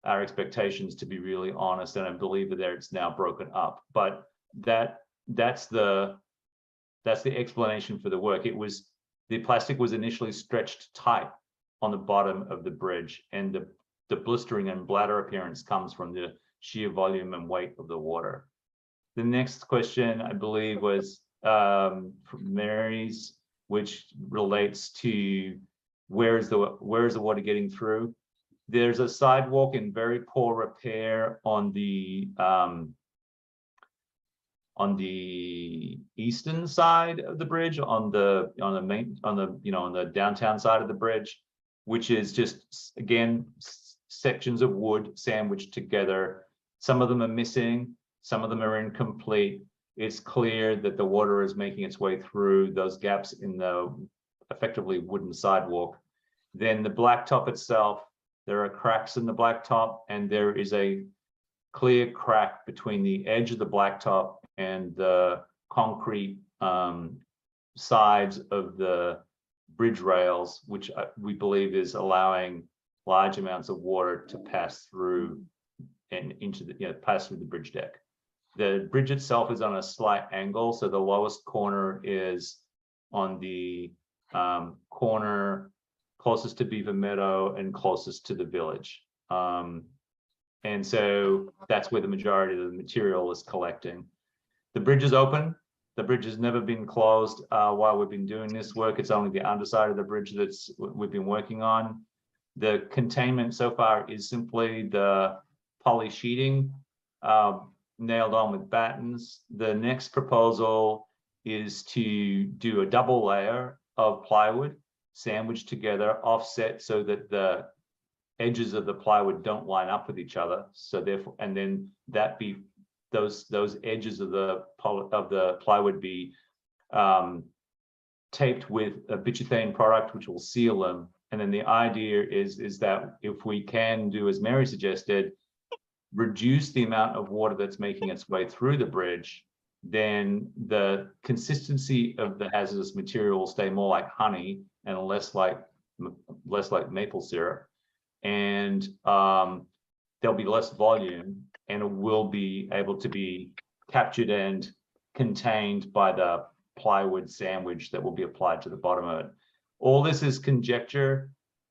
our expectations, to be really honest, and I believe that it's now broken up. But that's the explanation for the work. It was the plastic was initially stretched tight on the bottom of the bridge, and the blistering and bladder appearance comes from the sheer volume and weight of the water. The next question, I believe, was from Mary's, which relates to where is the water getting through. There's a sidewalk in very poor repair on the eastern side of the bridge, on the downtown side of the bridge, which is just, again, sections of wood sandwiched together. Some of them are missing, some of them are incomplete. It's clear that the water is making its way through those gaps in the effectively wooden sidewalk. Then the blacktop itself, there are cracks in the blacktop, and there is a clear crack between the edge of the blacktop and the concrete sides of the bridge rails, which we believe is allowing large amounts of water to pass through and into the pass through the bridge deck. The bridge itself is on a slight angle, so the lowest corner is on the corner closest to Beaver Meadow and closest to the village. And so that's where the majority of the material is collecting. The bridge is open. The bridge has never been closed while we've been doing this work. It's only the underside of the bridge we've been working on. The containment so far is simply the poly sheeting nailed on with battens. The next proposal is to do a double layer of plywood sandwiched together, offset so that the edges of the plywood don't line up with each other. So therefore, and then that be those edges of the plywood be taped with a bituthane product, which will seal them. And then the idea is that if we can do, as Mary suggested, reduce the amount of water that's making its way through the bridge, then the consistency of the hazardous material will stay more like honey and less like maple syrup. And there'll be less volume, and it will be able to be captured and contained by the plywood sandwich that will be applied to the bottom of it. All this is conjecture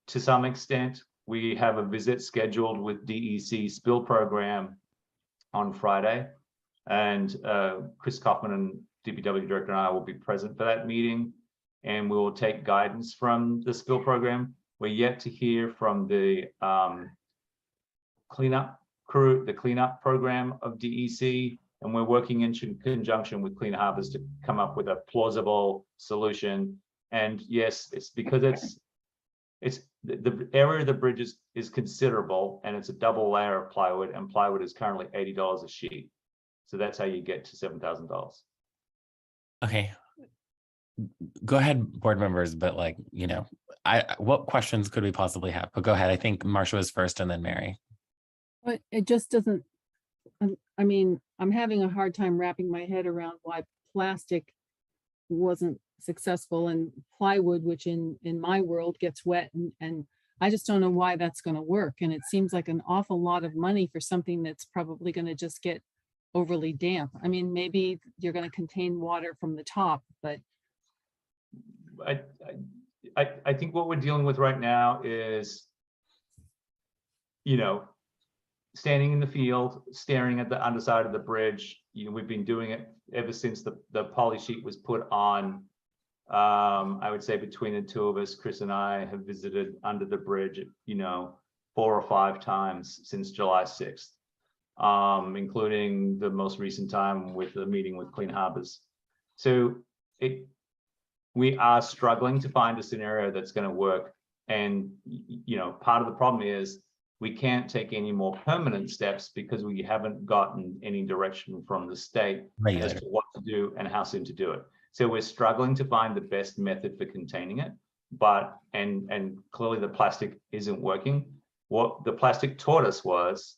to some extent. We have a visit scheduled with DEC spill program on Friday, and Chris Kaufman and DPW director and I will be present for that meeting, and we will take guidance from the spill program. We're yet to hear from the cleanup crew, the cleanup program of DEC, and we're working in conjunction with Clean Harbors to come up with a plausible solution. And yes, it's because it's the area of the bridge is considerable, and it's a double layer of plywood, and plywood is currently $80 a sheet. So that's how you get to $7,000. Okay. Go ahead, board members, but like, you know, what questions could we possibly have? But go ahead. I think Marcia was first and then Mary. But it just doesn't, I mean, I'm having a hard time wrapping my head around why plastic wasn't successful and plywood, which in my world gets wet, and I just don't know why that's going to work. And it seems like an awful lot of money for something that's probably going to just get overly damp. I mean, maybe you're going to contain water from the top, but I think what we're dealing with right now is, you know, standing in the field, staring at the underside of the bridge. You know, we've been doing it ever since the poly sheet was put on. I would say between the two of us, Chris and I have visited under the bridge, you know, 4 or 5 times since July 6th, including the most recent time with the meeting with Clean Harbors. So we are struggling to find a scenario that's going to work. And, you know, part of the problem is we can't take any more permanent steps because we haven't gotten any direction from the state as to what to do and how soon to do it. So we're struggling to find the best method for containing it, but, and clearly the plastic isn't working. What the plastic taught us was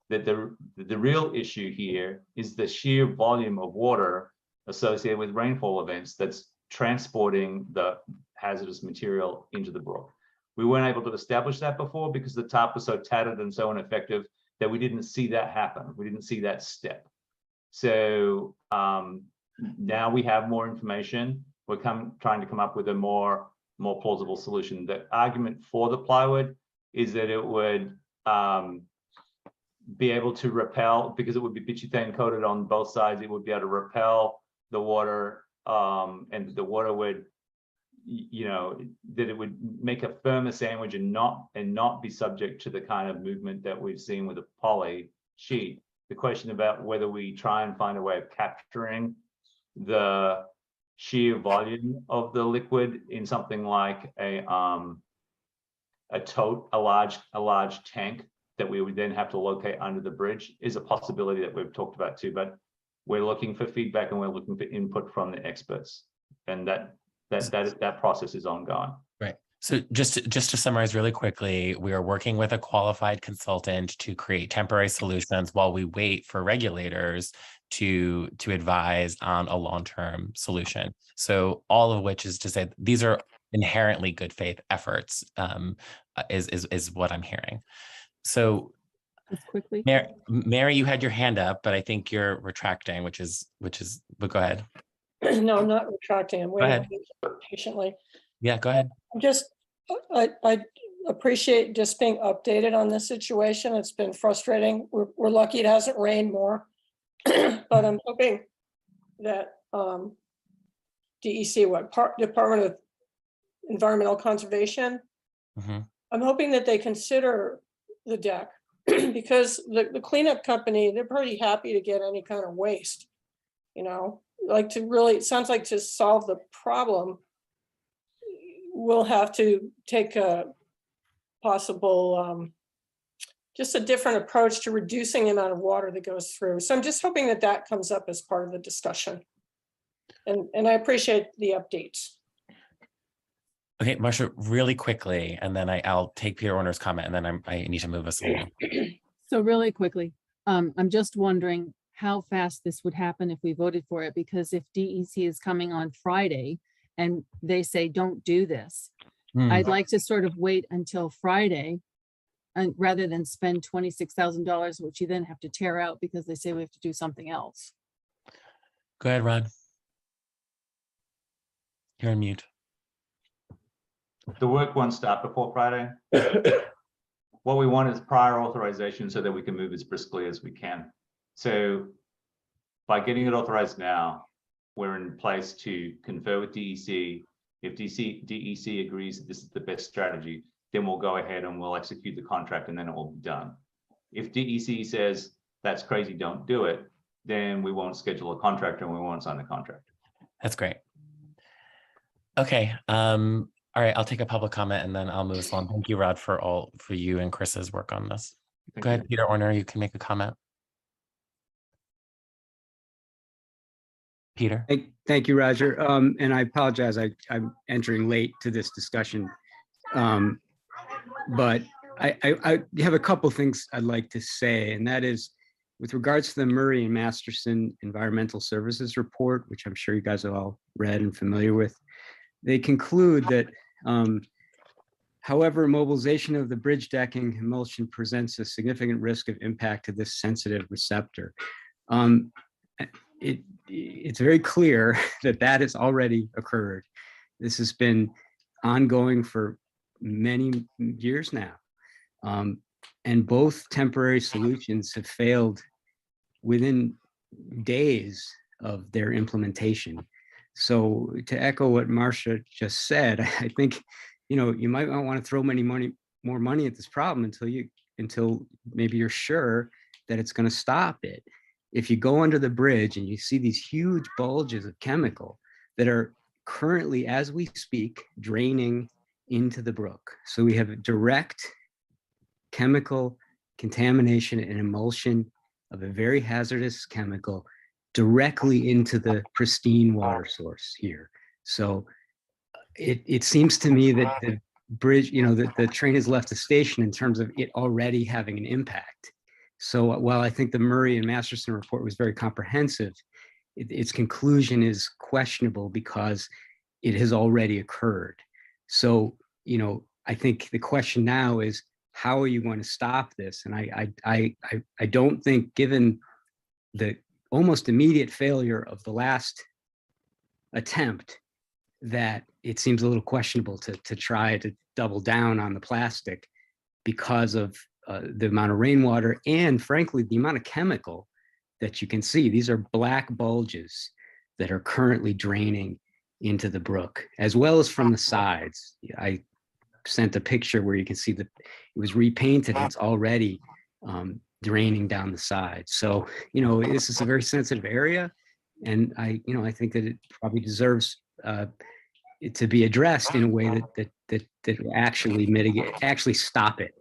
that the real issue here is the sheer volume of water associated with rainfall events that's transporting the hazardous material into the brook. We weren't able to establish that before because the tarp was so tattered and so ineffective that we didn't see that happen. We didn't see that step. So now we have more information. We're trying to come up with a more plausible solution. The argument for the plywood is that it would be able to repel, because it would be bituthane coated on both sides. It would be able to repel the water, and the water would, you know, that it would make a firmer sandwich and not be subject to the kind of movement that we've seen with a poly sheet. The question about whether we try and find a way of capturing the sheer volume of the liquid in something like a tote, a large tank that we would then have to locate under the bridge is a possibility that we've talked about too. But we're looking for feedback and we're looking for input from the experts, and that process is ongoing. Right. So just to summarize really quickly, we are working with a qualified consultant to create temporary solutions while we wait for regulators to advise on a long-term solution. So all of which is to say these are inherently good faith efforts, is what I'm hearing. So just quickly, Mary, you had your hand up, but I think you're retracting, which is, but go ahead. No, I'm not retracting. I'm waiting patiently. Yeah, go ahead. I appreciate just being updated on this situation. It's been frustrating. We're lucky it hasn't rained more, but I'm hoping that DEC, Department of Environmental Conservation, I'm hoping that they consider the deck because the cleanup company, they're pretty happy to get any kind of waste, you know, like to really, it sounds like to solve the problem, we'll have to take a possible, just a different approach to reducing the amount of water that goes through. So I'm just hoping that that comes up as part of the discussion. And I appreciate the updates. Okay, Marcia, really quickly, and then I'll take Peter Warner's comment, and then I need to move us along. So really quickly, I'm just wondering how fast this would happen if we voted for it, because if DEC is coming on Friday and they say, don't do this, I'd like to sort of wait until Friday and rather than spend $26,000, which you then have to tear out because they say we have to do something else. Go ahead, Rod. You're on mute. The work won't start before Friday. What we want is prior authorization so that we can move as briskly as we can. So by getting it authorized now, we're in place to confer with DEC. If DEC agrees that this is the best strategy, then we'll go ahead and we'll execute the contract and then it will be done. If DEC says that's crazy, don't do it, then we won't schedule a contractor and we won't sign the contract. That's great. Okay. All right, I'll take a public comment and then I'll move us on. Thank you, Rod, for you and Chris's work on this. Go ahead, Peter Orner, you can make a comment. Peter. Thank you, Roger. And I apologize, I'm entering late to this discussion. But I have a couple things I'd like to say, and that is with regards to the Murray and Masterson Environmental Services Report, which I'm sure you guys have all read and familiar with. They conclude that, however, mobilization of the bridge decking emulsion presents a significant risk of impact to this sensitive receptor. It's very clear that that has already occurred. This has been ongoing for many years now. And both temporary solutions have failed within days of their implementation. So to echo what Marcia just said, I think, you might not want to throw more money at this problem until maybe you're sure that it's going to stop it. If you go under the bridge and you see these huge bulges of chemical that are currently, as we speak, draining into the brook. So we have a direct chemical contamination and emulsion of a very hazardous chemical directly into the pristine water source here. So it seems to me that the bridge, the train has left the station in terms of it already having an impact. So while I think the Murray and Masterson report was very comprehensive, its conclusion is questionable because it has already occurred. So, I think the question now is, how are you going to stop this? And I don't think, given the almost immediate failure of the last attempt, that it seems a little questionable to try to double down on the plastic because of the amount of rainwater and, frankly, the amount of chemical that you can see. These are black bulges that are currently draining into the brook, as well as from the sides. I sent a picture where you can see that it was repainted and it's already draining down the side. So, this is a very sensitive area, and I think that it probably deserves it to be addressed in a way that will actually stop it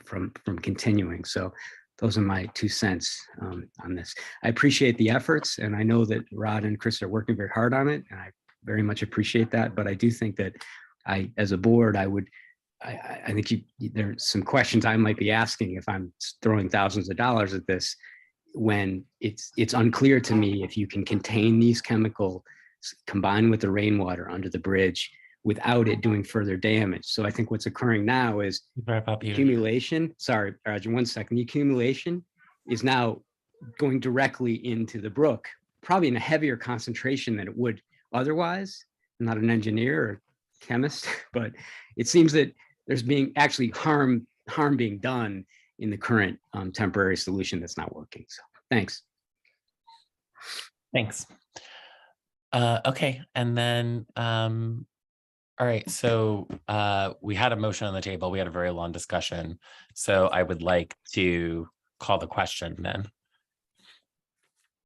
from continuing. So those are my 2 cents on this. I appreciate the efforts, and I know that Rod and Chris are working very hard on it, and I very much appreciate that. But I do think that as a board, I think there's some questions I might be asking if I'm throwing thousands of dollars at this, when it's unclear to me if you can contain these chemicals combined with the rainwater under the bridge without it doing further damage. So I think what's occurring now is accumulation. Sorry, Roger, 1 second. The accumulation is now going directly into the brook, probably in a heavier concentration than it would otherwise. I'm not an engineer or chemist, but it seems that there's actually harm being done in the current temporary solution that's not working. So thanks. Thanks. Okay, and then, all right, so we had a motion on the table. We had a very long discussion. So I would like to call the question then.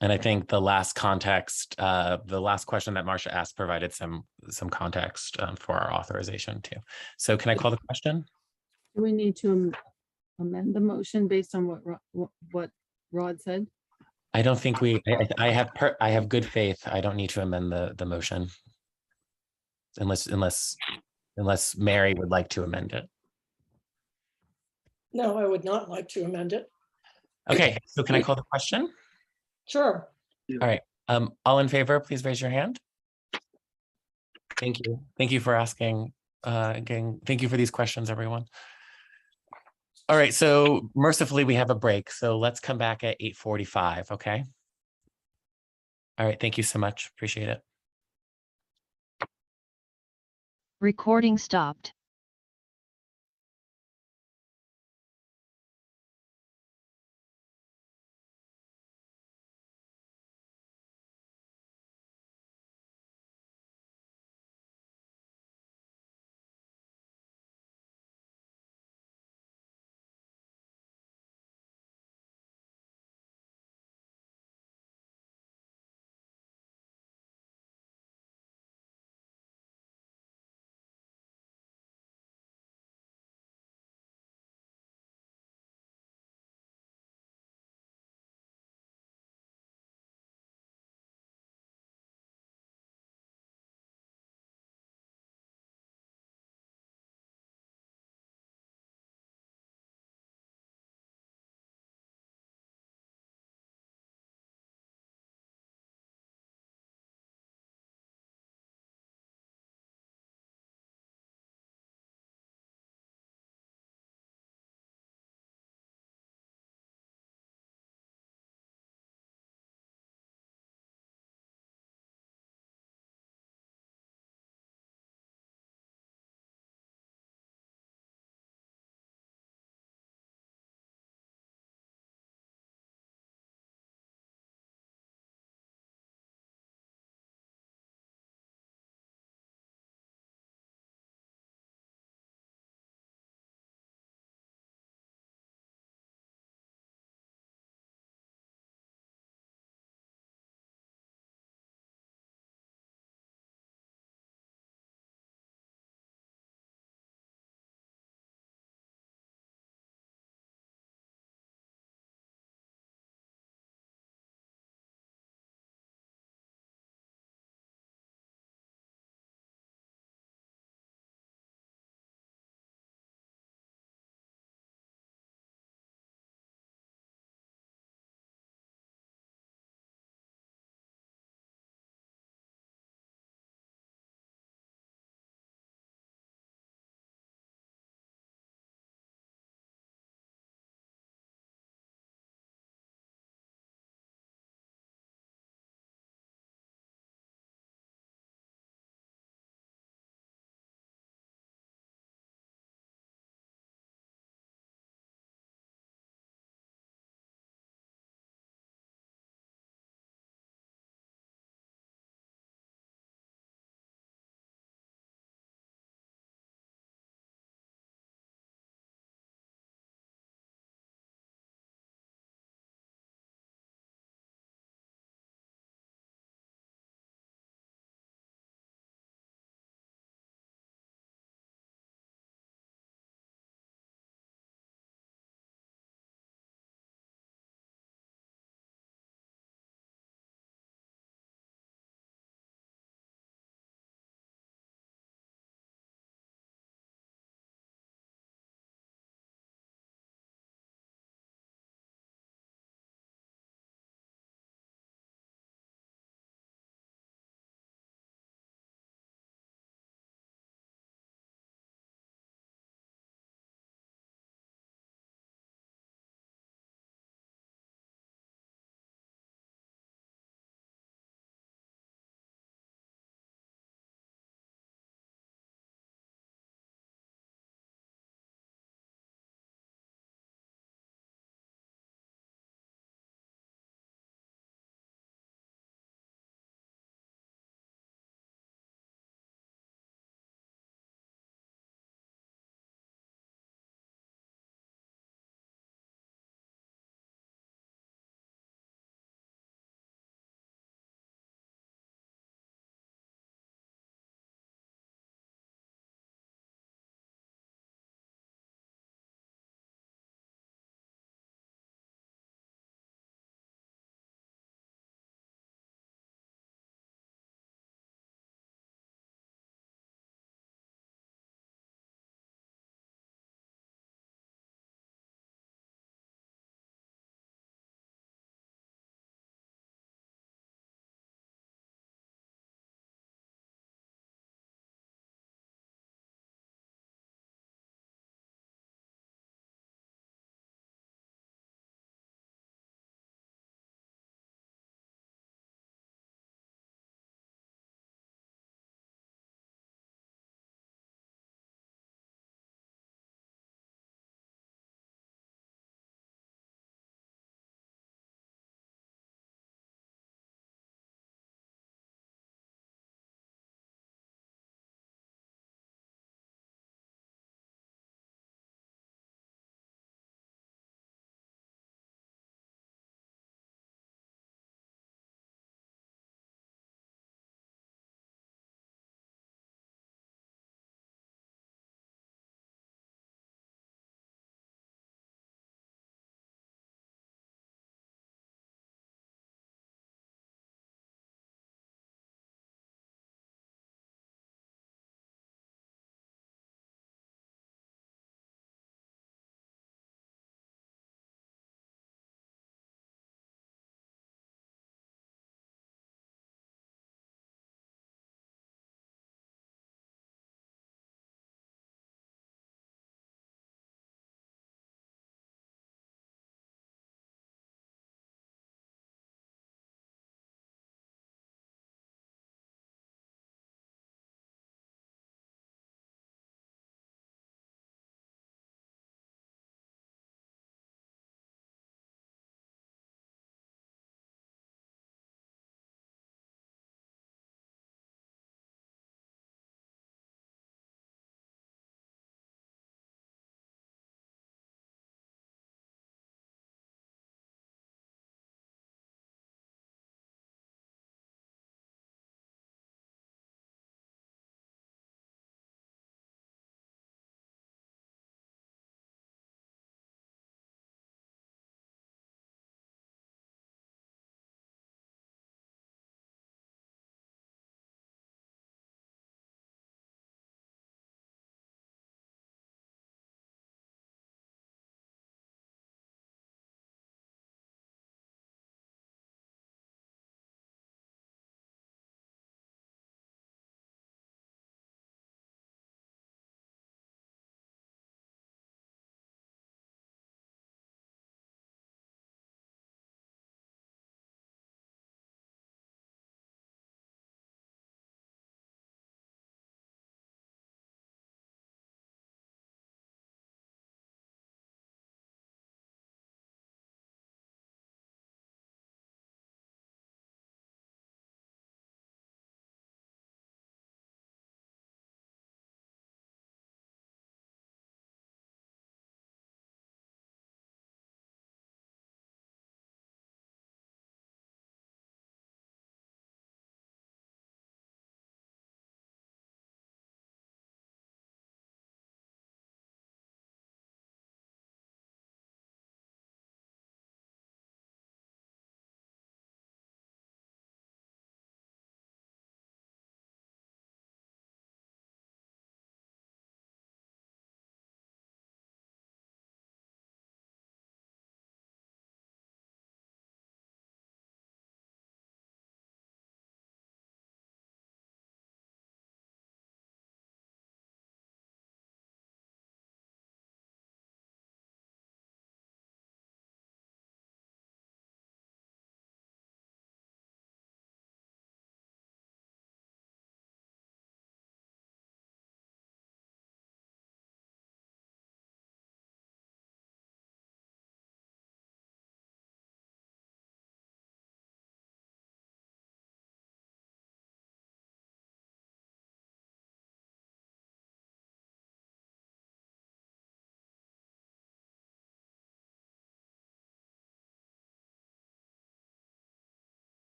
And I think the last context, the last question that Marcia asked provided some context for our authorization too. So can I call the question? Do we need to amend the motion based on what Rod said? I don't think I have good faith. I don't need to amend the motion. Unless Mary would like to amend it. No, I would not like to amend it. Okay, so can I call the question? Sure. All right, all in favor, please raise your hand. Thank you. Thank you for asking. Again, thank you for these questions, everyone. All right, so mercifully, we have a break. So let's come back at 8:45, okay? All right, thank you so much. Appreciate it. Recording stopped.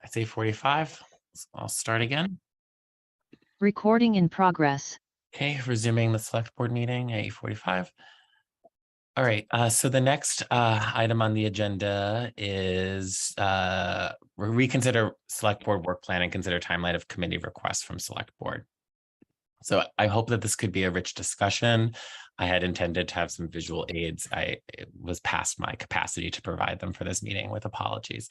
It's 8:45. I'll start again. Recording in progress. Okay, resuming the select board meeting at 8:45. All right, so the next item on the agenda is reconsider select board work plan and consider timeline of committee requests from select board. So I hope that this could be a rich discussion. I had intended to have some visual aids. It was past my capacity to provide them for this meeting, with apologies.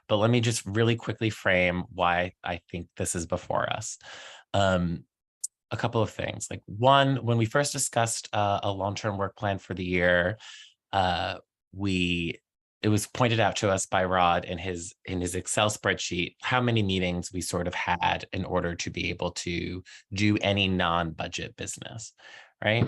But let me just really quickly frame why I think this is before us. A couple of things. Like, one, when we first discussed a long-term work plan for the year, it was pointed out to us by Rod in his Excel spreadsheet how many meetings we sort of had in order to be able to do any non-budget business, right?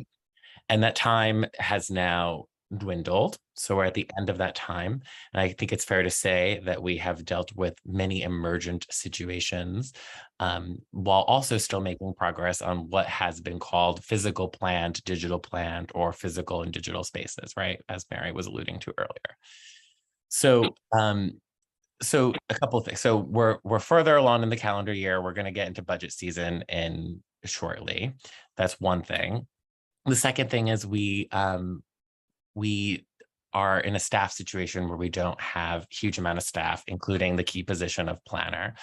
And that time has now dwindled. So we're at the end of that time. And I think it's fair to say that we have dealt with many emergent situations, while also still making progress on what has been called physical planned, digital planned, or physical and digital spaces, right? As Mary was alluding to earlier. So, so a couple of things. So we're further along in the calendar year. We're going to get into budget season in shortly. That's one thing. The second thing is we are in a staff situation where we don't have huge amount of staff, including the key position of planner.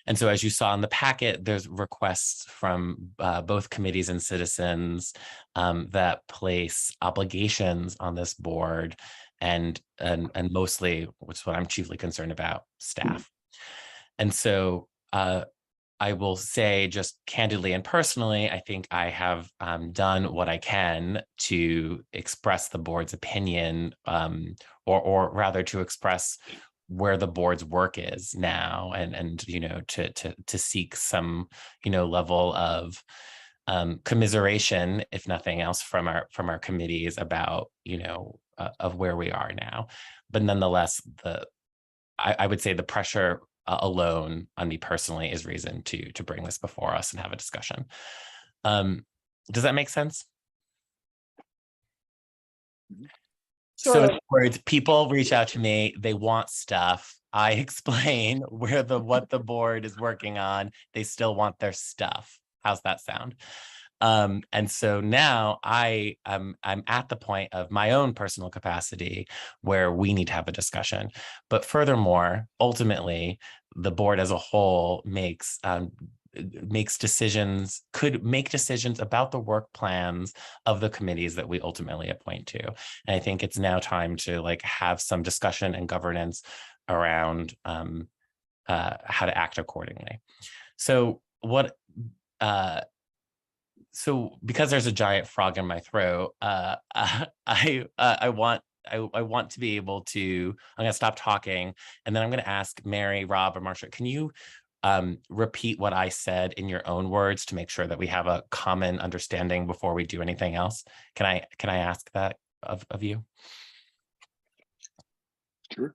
And so, as you saw in the packet, there's requests from both committees and citizens that place obligations on this board, and mostly, which is what I'm chiefly concerned about, staff. And so I will say, just candidly and personally, I think I have done what I can to express the board's opinion, or rather to express where the board's work is now, and you know, to seek some, you know, level of commiseration, if nothing else, from our committees about, you know, of where we are now. But nonetheless, I would say the pressure alone on me personally is reason to bring this before us and have a discussion. Does that make sense? Sure. So in other words, people reach out to me, they want stuff. I explain what the board is working on. They still want their stuff. How's that sound? And so now I'm at the point of my own personal capacity where we need to have a discussion. But furthermore, ultimately, the board as a whole could make decisions about the work plans of the committees that we ultimately appoint to. And I think it's now time to like have some discussion and governance around how to act accordingly. So so because there's a giant frog in my throat, I want to be able to, I'm gonna stop talking, and then I'm gonna ask Mary, Rob, or Marcia, can you repeat what I said in your own words to make sure that we have a common understanding before we do anything else? Can I ask that of you? Sure.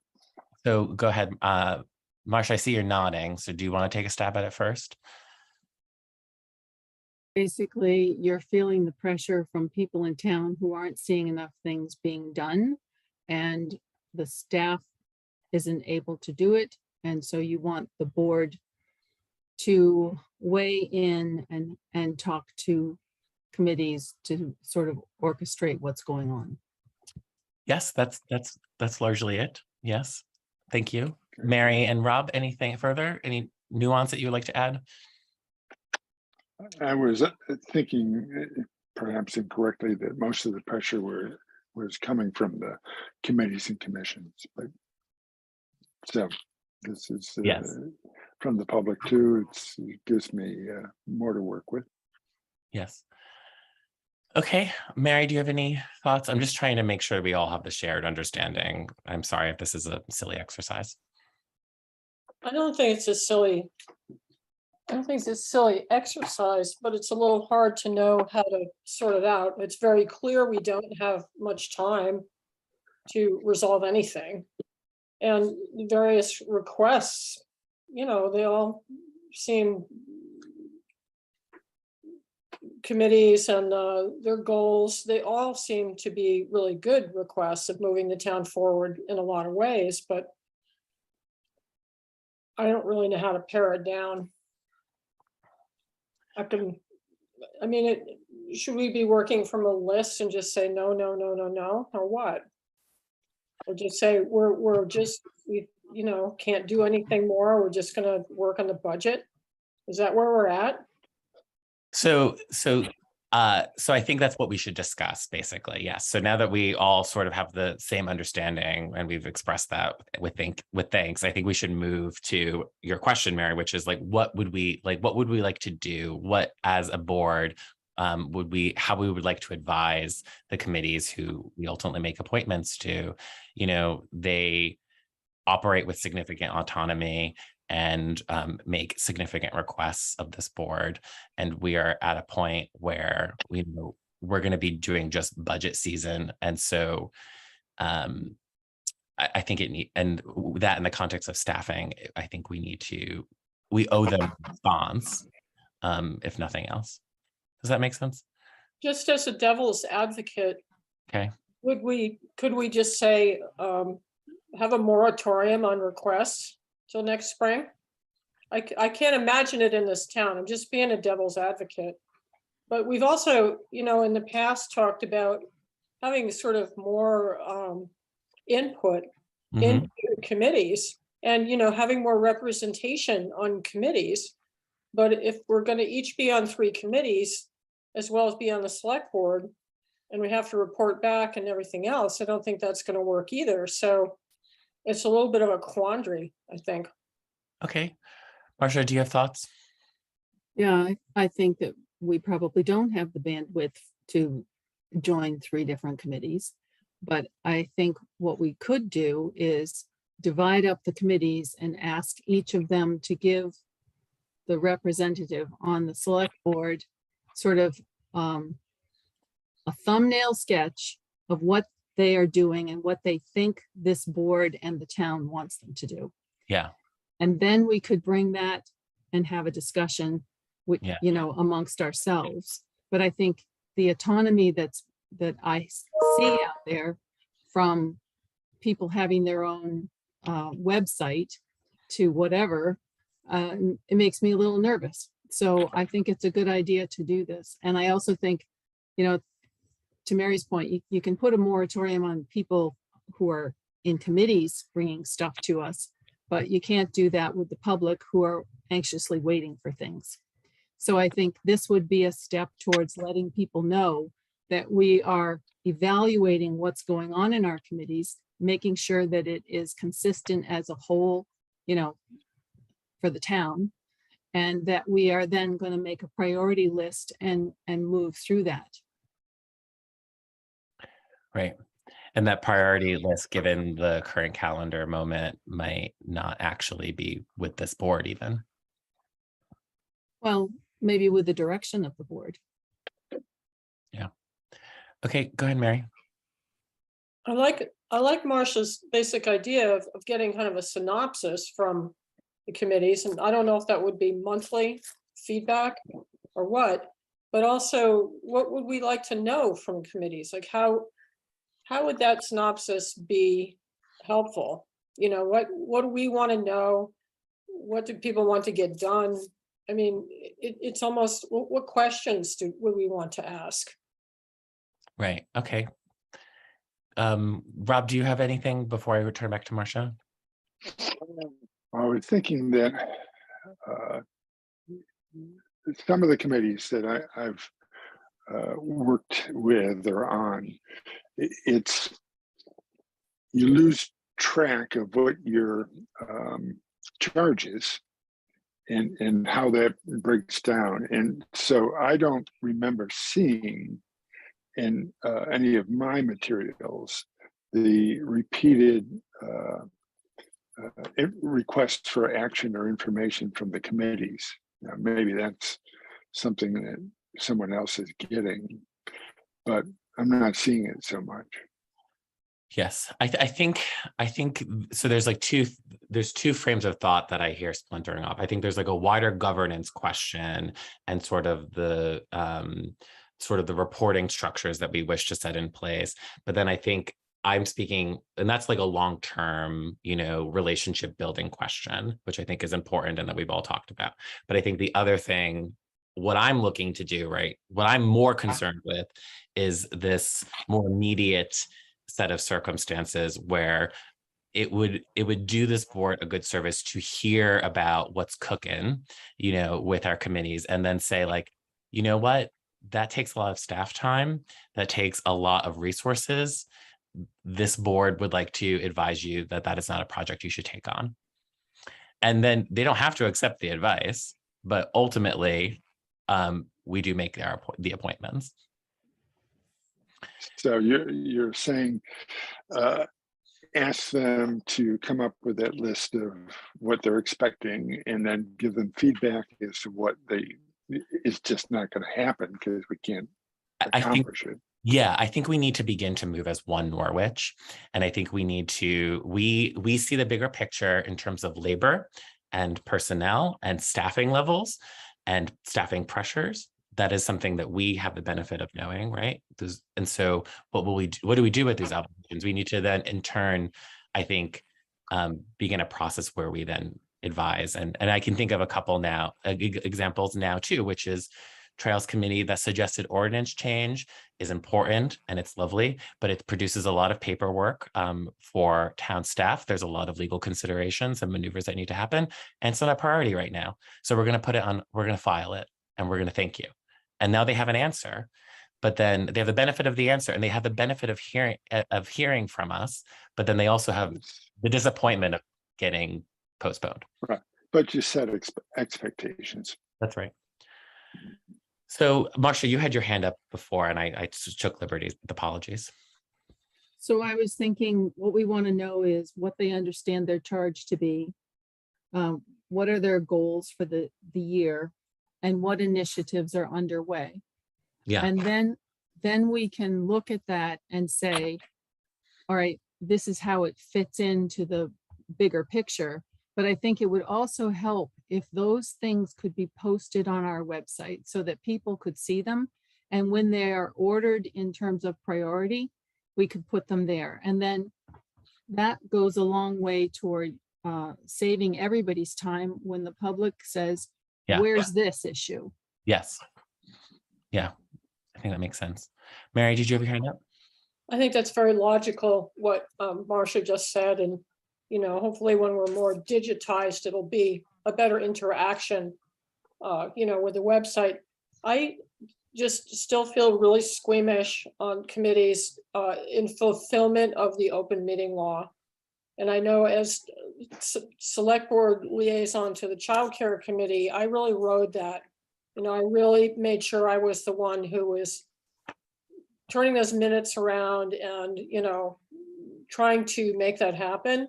So go ahead. Marcia, I see you're nodding. So do you want to take a stab at it first? Basically, you're feeling the pressure from people in town who aren't seeing enough things being done, and the staff isn't able to do it. And so you want the board to weigh in and talk to committees to sort of orchestrate what's going on. Yes, that's largely it. Yes. Thank you. Mary and Rob, anything further? Any nuance that you would like to add? I was thinking, perhaps incorrectly, that most of the pressure was coming from the committees and commissions, but so this is yes, from the public too. It gives me more to work with. Yes. Okay, Mary, do you have any thoughts? I'm just trying to make sure we all have the shared understanding. I'm sorry if this is a silly exercise. I don't think it's a silly exercise, but it's a little hard to know how to sort it out. It's very clear we don't have much time to resolve anything. And various requests, you know, they all seem, committees and their goals, they all seem to be really good requests of moving the town forward in a lot of ways, but I don't really know how to pare it down. I mean, should we be working from a list and just say no, no, no, no, no, or what? Or just say we can't do anything more. We're just gonna work on the budget. Is that where we're at? So I think that's what we should discuss, basically. Yes. So now that we all sort of have the same understanding and we've expressed that with thanks, I think we should move to your question, Mary, which is like, what would we like to do? What as a board how we would like to advise the committees who we ultimately make appointments to? They operate with significant autonomy and make significant requests of this board. And we are at a point where we're going to be doing just budget season. And so I think and that in the context of staffing, I think we owe them a response, if nothing else. Does that make sense? Just as a devil's advocate, okay, could we just say, have a moratorium on requests till next spring? I can't imagine it in this town. I'm just being a devil's advocate. But we've also, in the past talked about having sort of more input into committees and, having more representation on committees. But if we're going to each be on 3 committees, as well as be on the select board, and we have to report back and everything else, I don't think that's going to work either. So it's a little bit of a quandary, I think. Okay. Marcia, do you have thoughts? Yeah, I think that we probably don't have the bandwidth to join 3 different committees. But I think what we could do is divide up the committees and ask each of them to give the representative on the select board sort of a thumbnail sketch of what they are doing and what they think this board and the town wants them to do. Yeah. And then we could bring that and have a discussion with, amongst ourselves. But I think the autonomy that I see out there from people having their own website to whatever, it makes me a little nervous. So I think it's a good idea to do this. And I also think, to Mary's point, you can put a moratorium on people who are in committees bringing stuff to us, but you can't do that with the public who are anxiously waiting for things. So I think this would be a step towards letting people know that we are evaluating what's going on in our committees, making sure that it is consistent as a whole, for the town, and that we are then going to make a priority list and move through that. Right. And that priority list, given the current calendar moment, might not actually be with this board even. Well, maybe with the direction of the board. Yeah. Okay, go ahead, Mary. I like Marcia's basic idea of getting kind of a synopsis from the committees. And I don't know if that would be monthly feedback or what, but also what would we like to know from committees? Like how would that synopsis be helpful? What do we want to know? What do people want to get done? I mean, it's almost, what questions would we want to ask? Right. Okay. Rob, do you have anything before I return back to Marcia? I was thinking that some of the committees that I've worked with or on, you lose track of what your charge is and how that breaks down. And so I don't remember seeing in any of my materials the repeated requests for action or information from the committees. Now, maybe that's something that someone else is getting, but I'm not seeing it so much. Yes, I think so. There's there's 2 frames of thought that I hear splintering off. I think there's like a wider governance question and sort of the reporting structures that we wish to set in place. But then I think I'm speaking, and that's like a long-term, relationship building question, which I think is important and that we've all talked about. But I think the other thing, what I'm looking to do, right, what I'm more concerned with is this more immediate set of circumstances where it would do this board a good service to hear about what's cooking, with our committees, and then say like, you know what, that takes a lot of staff time, that takes a lot of resources. This board would like to advise you that that is not a project you should take on. And then they don't have to accept the advice, but ultimately, we do make the appointments. So you're saying, ask them to come up with that list of what they're expecting and then give them feedback as to what it's just not going to happen because we can't accomplish it. Yeah, I think we need to begin to move as one Norwich. And I think we need to, we see the bigger picture in terms of labor and personnel and staffing levels and staffing pressures. That is something that we have the benefit of knowing, right? And so what do we do with these obligations? We need to then in turn, I think, begin a process where we then advise. And I can think of a couple now, examples now too, which is Trails Committee. That suggested ordinance change is important and it's lovely, but it produces a lot of paperwork for town staff. There's a lot of legal considerations and maneuvers that need to happen. And it's not a priority right now. So we're going to put it on, we're going to file it and we're going to thank you. And now they have an answer, but then they have the benefit of the answer and they have the benefit of hearing from us, but then they also have the disappointment of getting postponed. Right, but you set expectations. That's right. So Marcia, you had your hand up before and I just took liberties with apologies. So I was thinking what we want to know is what they understand their charge to be. What are their goals for the year and what initiatives are underway? Yeah. And then we can look at that and say, all right, this is how it fits into the bigger picture. But I think it would also help if those things could be posted on our website so that people could see them. And when they are ordered in terms of priority, we could put them there. And then that goes a long way toward saving everybody's time when the public says, where's this issue? Yes. Yeah, I think that makes sense. Mary, did you have your hand up? I think that's very logical, what Marcia just said. And, hopefully when we're more digitized, it'll be a better interaction, with the website. I just still feel really squeamish on committees in fulfillment of the open meeting law. And I know as select board liaison to the child care committee, I really rode that. I really made sure I was the one who was turning those minutes around and, trying to make that happen.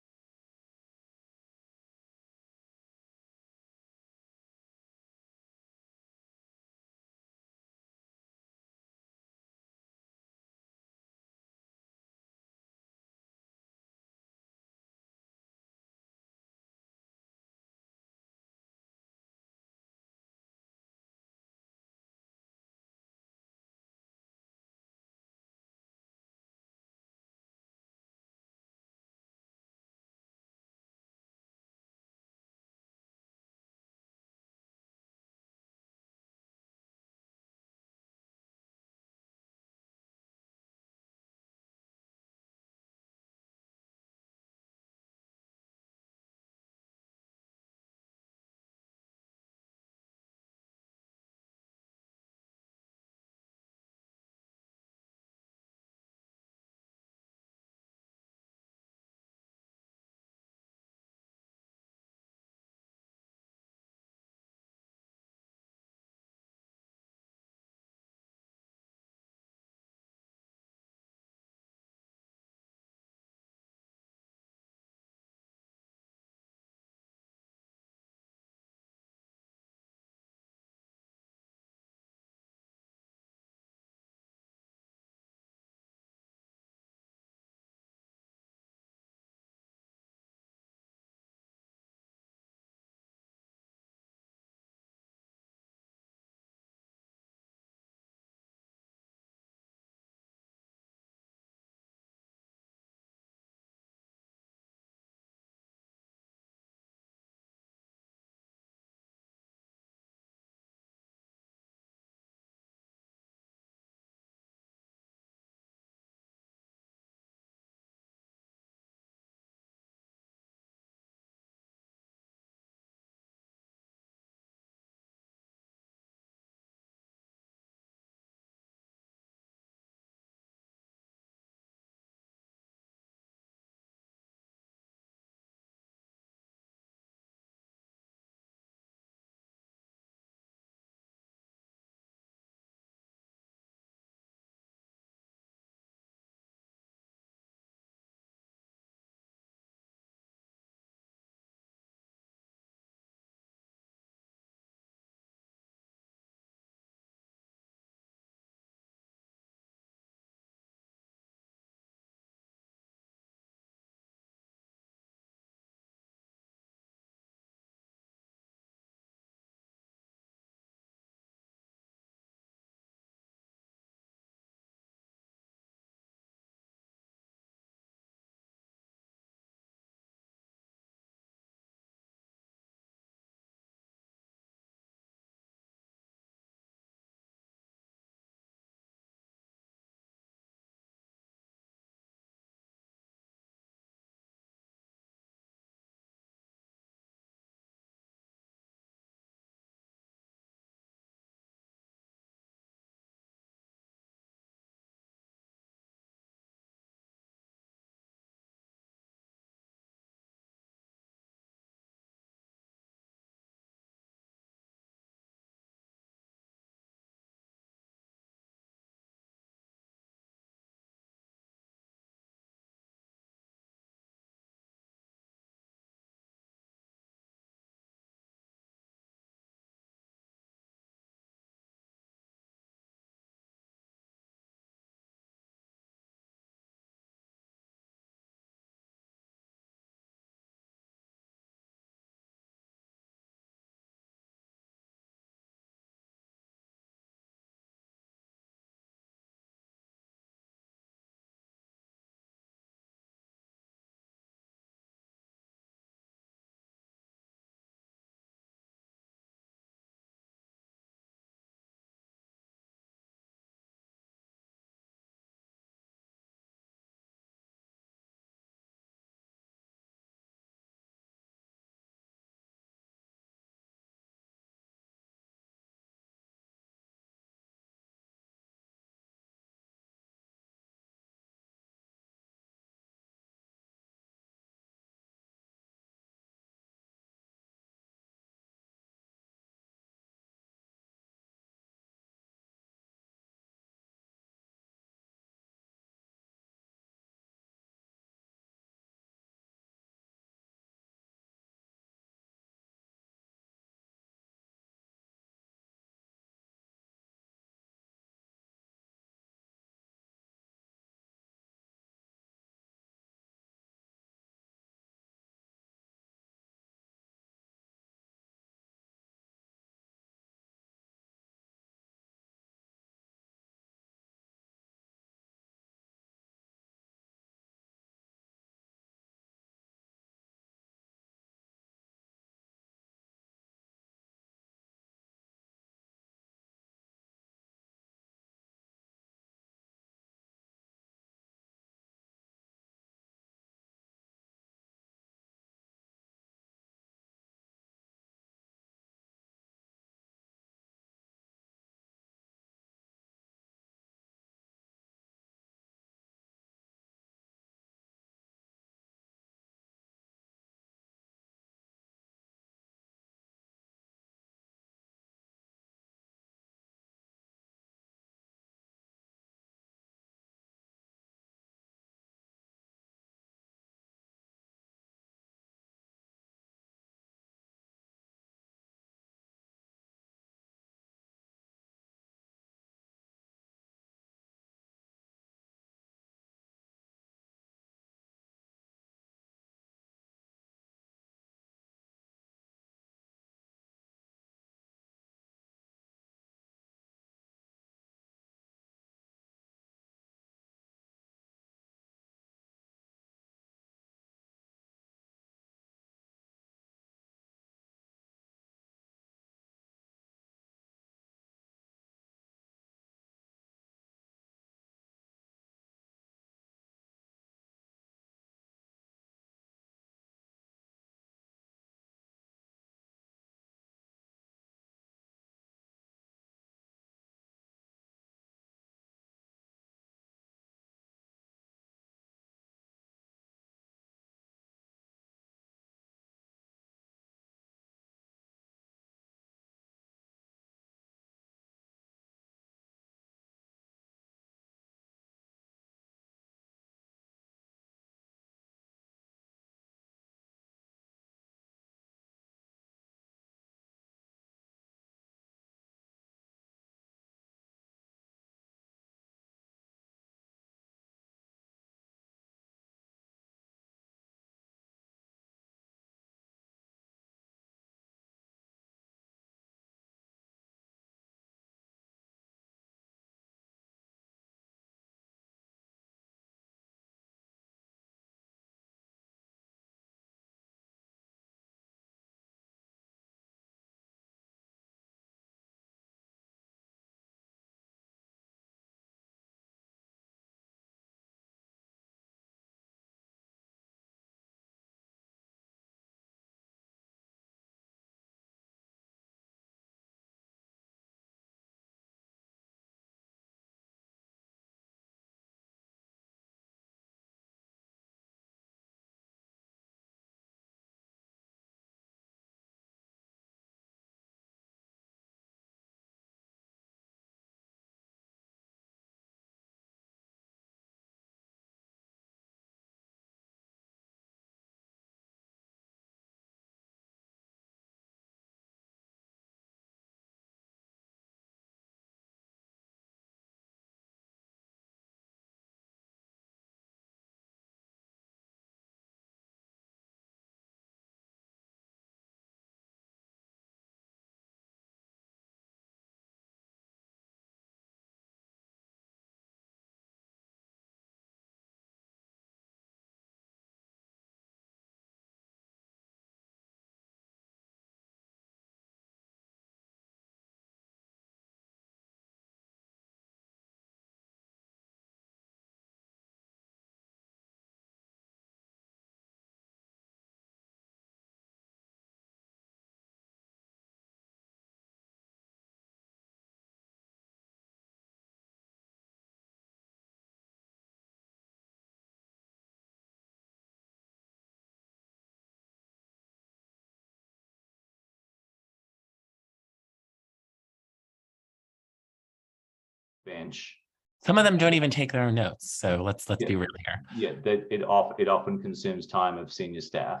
bench. Some of them don't even take their own notes. So let's Yeah. be real here. Yeah, that it often consumes time of senior staff.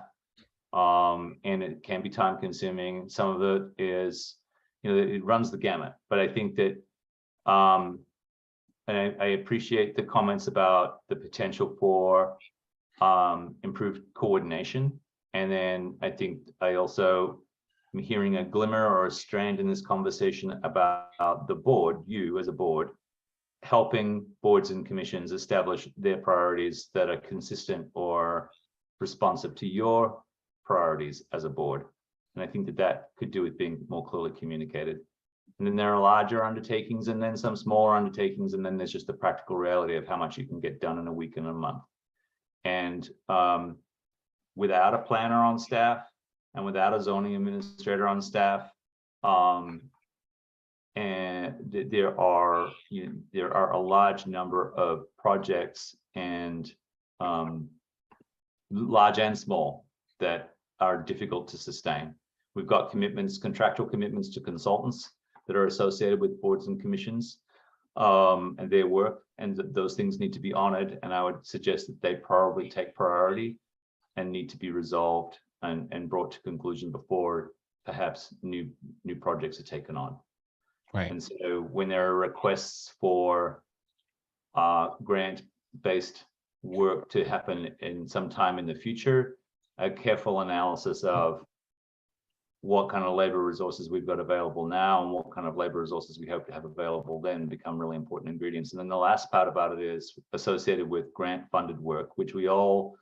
And it can be time consuming. Some of it is, it runs the gamut. But I think that, and I appreciate the comments about the potential for improved coordination. And then I think I also am hearing a glimmer or a strand in this conversation about the board, you as a board, helping boards and commissions establish their priorities that are consistent or responsive to your priorities as a board. And I think that that could do with being more clearly communicated. And then there are larger undertakings and then some smaller undertakings. And then there's just the practical reality of how much you can get done in a week and a month. And without a planner on staff and without a zoning administrator on staff, and there are a large number of projects and large and small that are difficult to sustain. We've got commitments, contractual commitments to consultants that are associated with boards and commissions and their work, and those things need to be honored. And I would suggest that they probably take priority and need to be resolved and brought to conclusion before perhaps new projects are taken on. Right. And so when there are requests for grant-based work to happen in some time in the future, a careful analysis of what kind of labor resources we've got available now and what kind of labor resources we hope to have available then become really important ingredients. And then the last part about it is associated with grant-funded work, which we all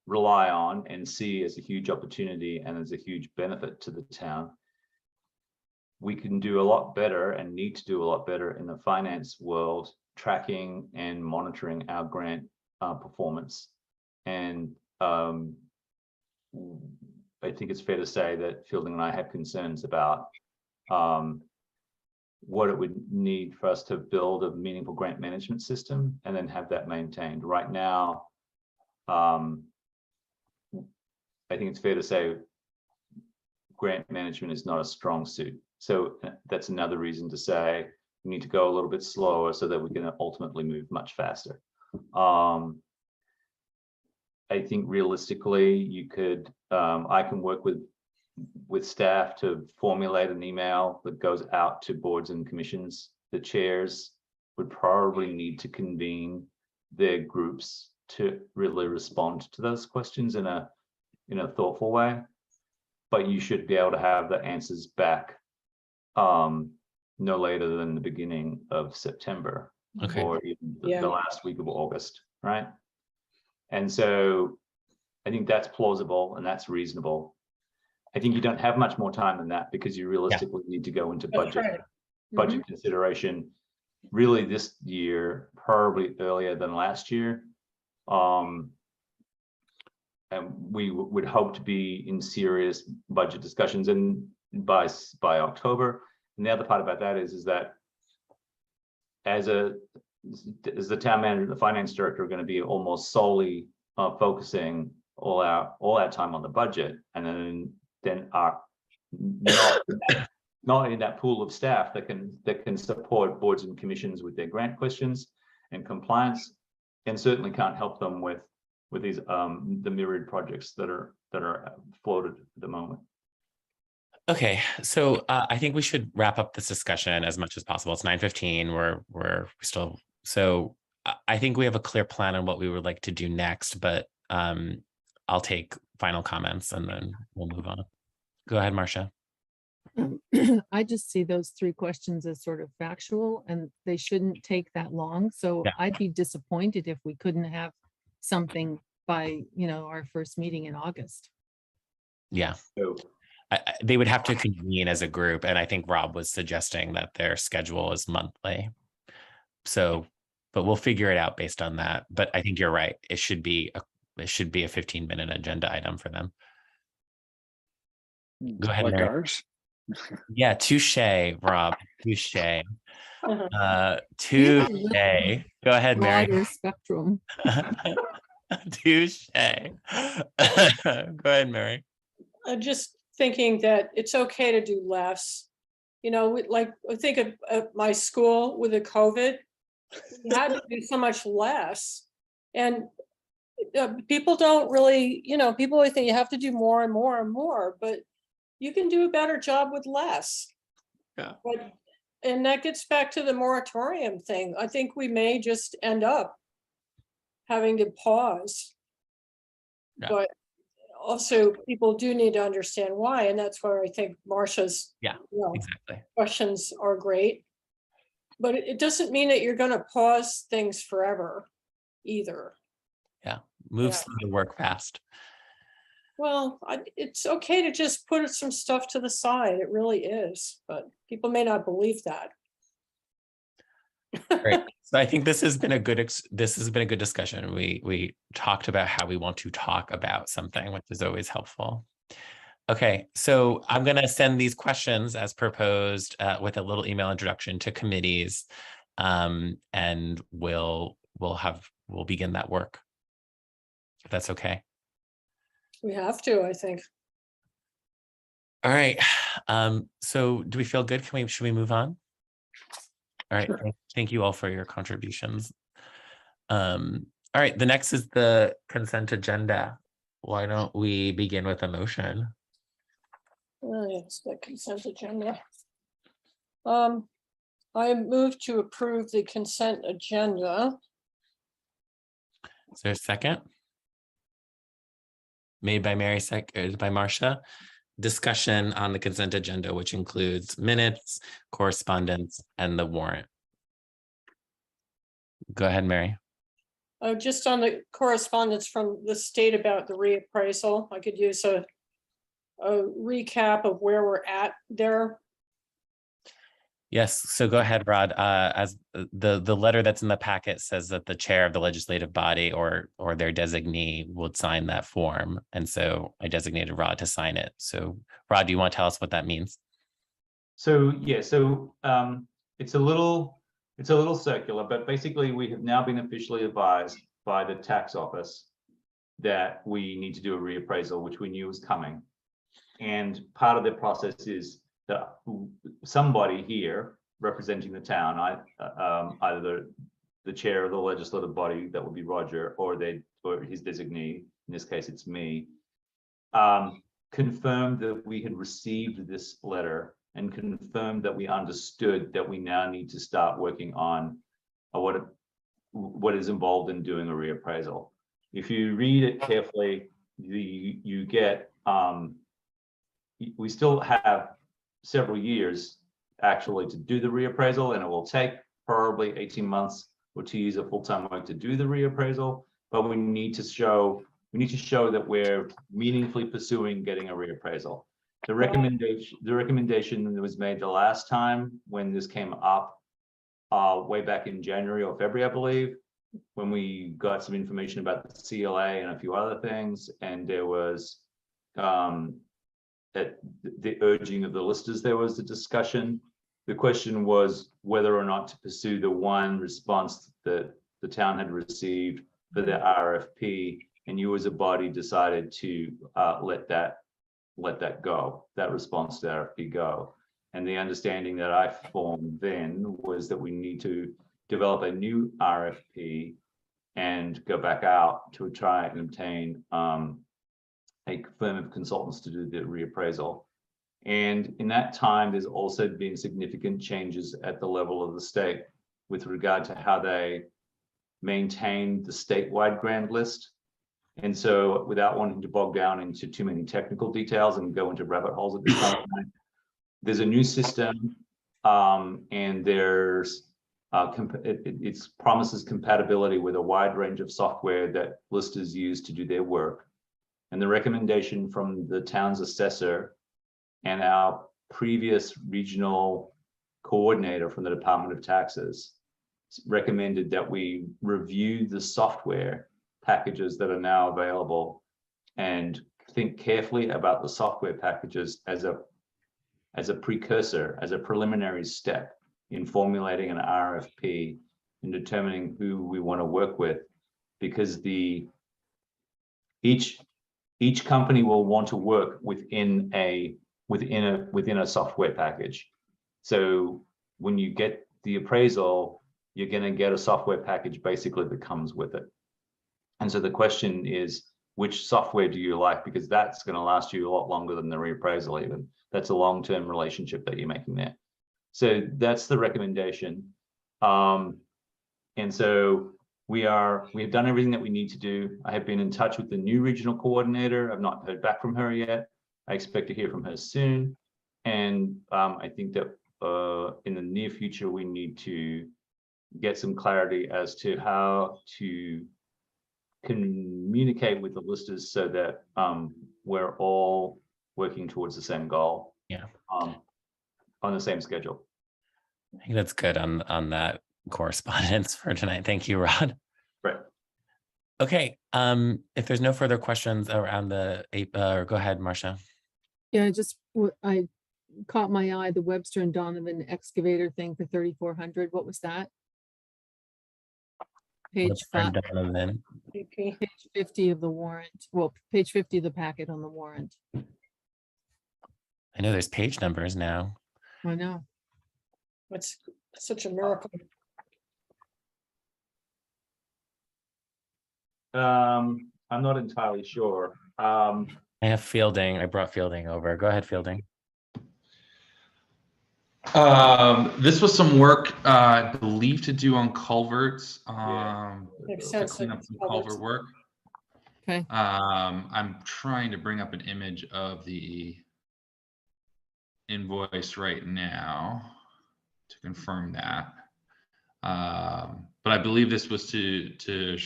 rely on and see as a huge opportunity and as a huge benefit to the town. We can do a lot better and need to do a lot better in the finance world, tracking and monitoring our grant performance. And I think it's fair to say that Fielding and I have concerns about what it would need for us to build a meaningful grant management system and then have that maintained. Right now, I think it's fair to say grant management is not a strong suit. So that's another reason to say we need to go a little bit slower so that we can ultimately move much faster. I think realistically, you could, I can work with staff to formulate an email that goes out to boards and commissions. The chairs would probably need to convene their groups to really respond to those questions in a thoughtful way. But you should be able to have the answers back no later than the beginning of September, Okay. or even Yeah. the last week of August, right? And so I think that's plausible and that's reasonable. I think you don't have much more time than that because you realistically need to go into That's budget right. budget consideration really this year, probably earlier than last year. And we would hope to be in serious budget discussions and by October. And the other part about that is that as the town manager and the finance director are going to be almost solely focusing all our time on the budget, and then are not in that pool of staff that can support boards and commissions with their grant questions and compliance, and certainly can't help them with these the myriad projects that are floated at the moment. Okay, so I think we should wrap up this discussion as much as possible. It's 9:15. We're still, so I think we have a clear plan on what we would like to do next, but I'll take final comments and then we'll move on. Go ahead, Marcia. I just see those three questions as sort of factual and they shouldn't take that long. So Yeah. I'd be disappointed if we couldn't have something by, our first meeting in August. Yeah. So They would have to convene as a group, and I think Rob was suggesting that their schedule is monthly. So, but we'll figure it out based on that. But I think you're right. It should be a 15-minute agenda item for them. Go ahead, Like Mary. ours? Yeah, touche, Rob. Touche. Touche. Go ahead, Mary. Broader spectrum. Touche. Go ahead, Mary. I'm just thinking that it's okay to do less You know, like, I think at my school with the COVID, we had to do so much less. And people don't really, you know, people always think you have to do more and more and more, but you can do a better job with less. Yeah. But, and that gets back to the moratorium thing. I think we may just end up having to pause. Yeah. But also people do need to understand why, and that's where I think Marcia's Exactly. questions are great. But it doesn't mean that you're going to pause things forever either. Yeah, move slow to work fast. Well, it's okay to just put some stuff to the side. It really is, but people may not believe that. Great. So I think this has been a good discussion. We talked about how we want to talk about something, which is always helpful. Okay, so I'm going to send these questions as proposed with a little email introduction to committees, and we'll begin that work, if that's okay. We have to, I think. All right. So do we feel good? Should we move on? All right. Sure. Thank you all for your contributions. All right. The next is the consent agenda. Why don't we begin with a motion? Oh, yes, the consent agenda. I move to approve the consent agenda. Is there a second? Made by Mary, seconded by Marcia. Discussion on the consent agenda, which includes minutes, correspondence, and the warrant. Go ahead, Mary. Just on the correspondence from the state about the reappraisal, I could use a recap of where we're at there. Yes, so go ahead, Rod. As the letter that's in the packet says that the chair of the legislative body or their designee would sign that form. And so I designated Rod to sign it. So Rod, do you want to tell us what that means? So yeah, it's a little circular, but basically we have now been officially advised by the tax office that we need to do a reappraisal, which we knew was coming. And part of the process is that somebody here representing the town, either the chair of the legislative body, that would be Roger, or his designee, in this case it's me, confirmed that we had received this letter and confirmed that we understood that we now need to start working on what is involved in doing a reappraisal. If you read it carefully, you get we still have several years actually to do the reappraisal, and it will take probably 18 months or 2 years of full-time work to do the reappraisal, but we need to show that we're meaningfully pursuing getting a reappraisal. The recommendation that was made the last time when this came up way back in January or February, I believe, when we got some information about the CLA and a few other things, and there was at the urging of the listers, there was a discussion. The question was whether or not to pursue the one response that the town had received for the RFP, and you as a body decided to let that go, that response to the RFP go. And the understanding that I formed then was that we need to develop a new RFP and go back out to try and obtain a firm of consultants to do the reappraisal. And in that time, there's also been significant changes at the level of the state with regard to how they maintain the statewide grand list. And so without wanting to bog down into too many technical details and go into rabbit holes at this time, there's a new system and there's it promises compatibility with a wide range of software that listers use to do their work. And the recommendation from the town's assessor and our previous regional coordinator from the Department of Taxes recommended that we review the software packages that are now available and think carefully about the software packages as a precursor, as a preliminary step in formulating an RFP and determining who we want to work with, because each company will want to work within a software package. So when you get the appraisal, you're going to get a software package basically that comes with it. And so the question is, which software do you like? Because that's going to last you a lot longer than the reappraisal even. That's a long-term relationship that you're making there. So that's the recommendation. And so we've done everything that we need to do. I have been in touch with the new regional coordinator. I've not heard back from her yet. I expect to hear from her soon. And I think that in the near future, we need to get some clarity as to how to communicate with the listers so that we're all working towards the same goal. Yeah. On the same schedule. I think that's good on that correspondence for tonight. Thank you, Rod. Right. Okay. If there's no further questions around the go ahead, Marcia. Yeah, I caught my eye, the Webster and Donovan excavator thing for 3,400. What was that? Page 5, page 50 of the warrant. Well, page 50 of the packet on the warrant. I know there's page numbers now. I know. It's such a miracle. I'm not entirely sure. I have Fielding. I brought Fielding over. Go ahead, Fielding. This was some work I believe to do on culverts. Makes To sense. clean up some culvert work. Okay. I'm trying to bring up an image of the invoice right now to confirm that. But I believe this was to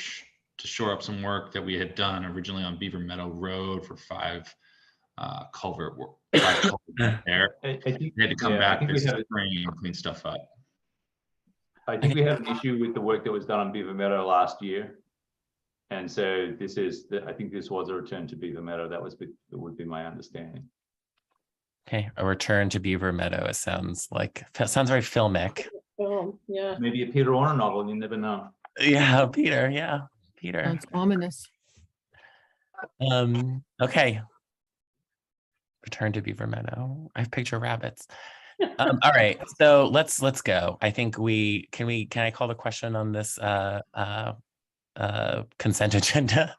shore up some work that we had done originally on Beaver Meadow Road for 5 culvert work. There. I think we had to come back we this had spring and clean stuff up. I think we had an issue with the work that was done on Beaver Meadow last year. And so I think this was a return to Beaver Meadow. That would be my understanding. Okay, a return to Beaver Meadow. It sounds very filmic. Yeah. Maybe a Peter Warner novel, you never know. Yeah, Peter. Yeah, Peter. Sounds ominous. Okay. Return to Beaver Meadow. I picture rabbits. All right, so let's go. I think can I call the question on this consent agenda?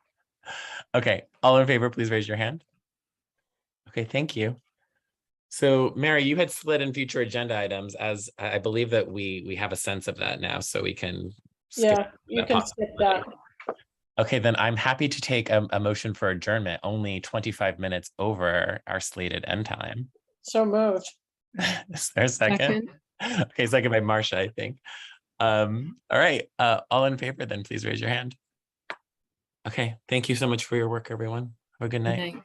Okay, all in favor, please raise your hand. Okay, thank you. So Mary, you had slid in future agenda items, as I believe that we have a sense of that now, so we can Yeah, you can skip that. Okay, then I'm happy to take a motion for adjournment, only 25 minutes over our slated end time. So moved. Is there a second? Okay, second by Marcia, I think. All right, all in favor then please raise your hand. Okay, thank you so much for your work, everyone. Have a good night.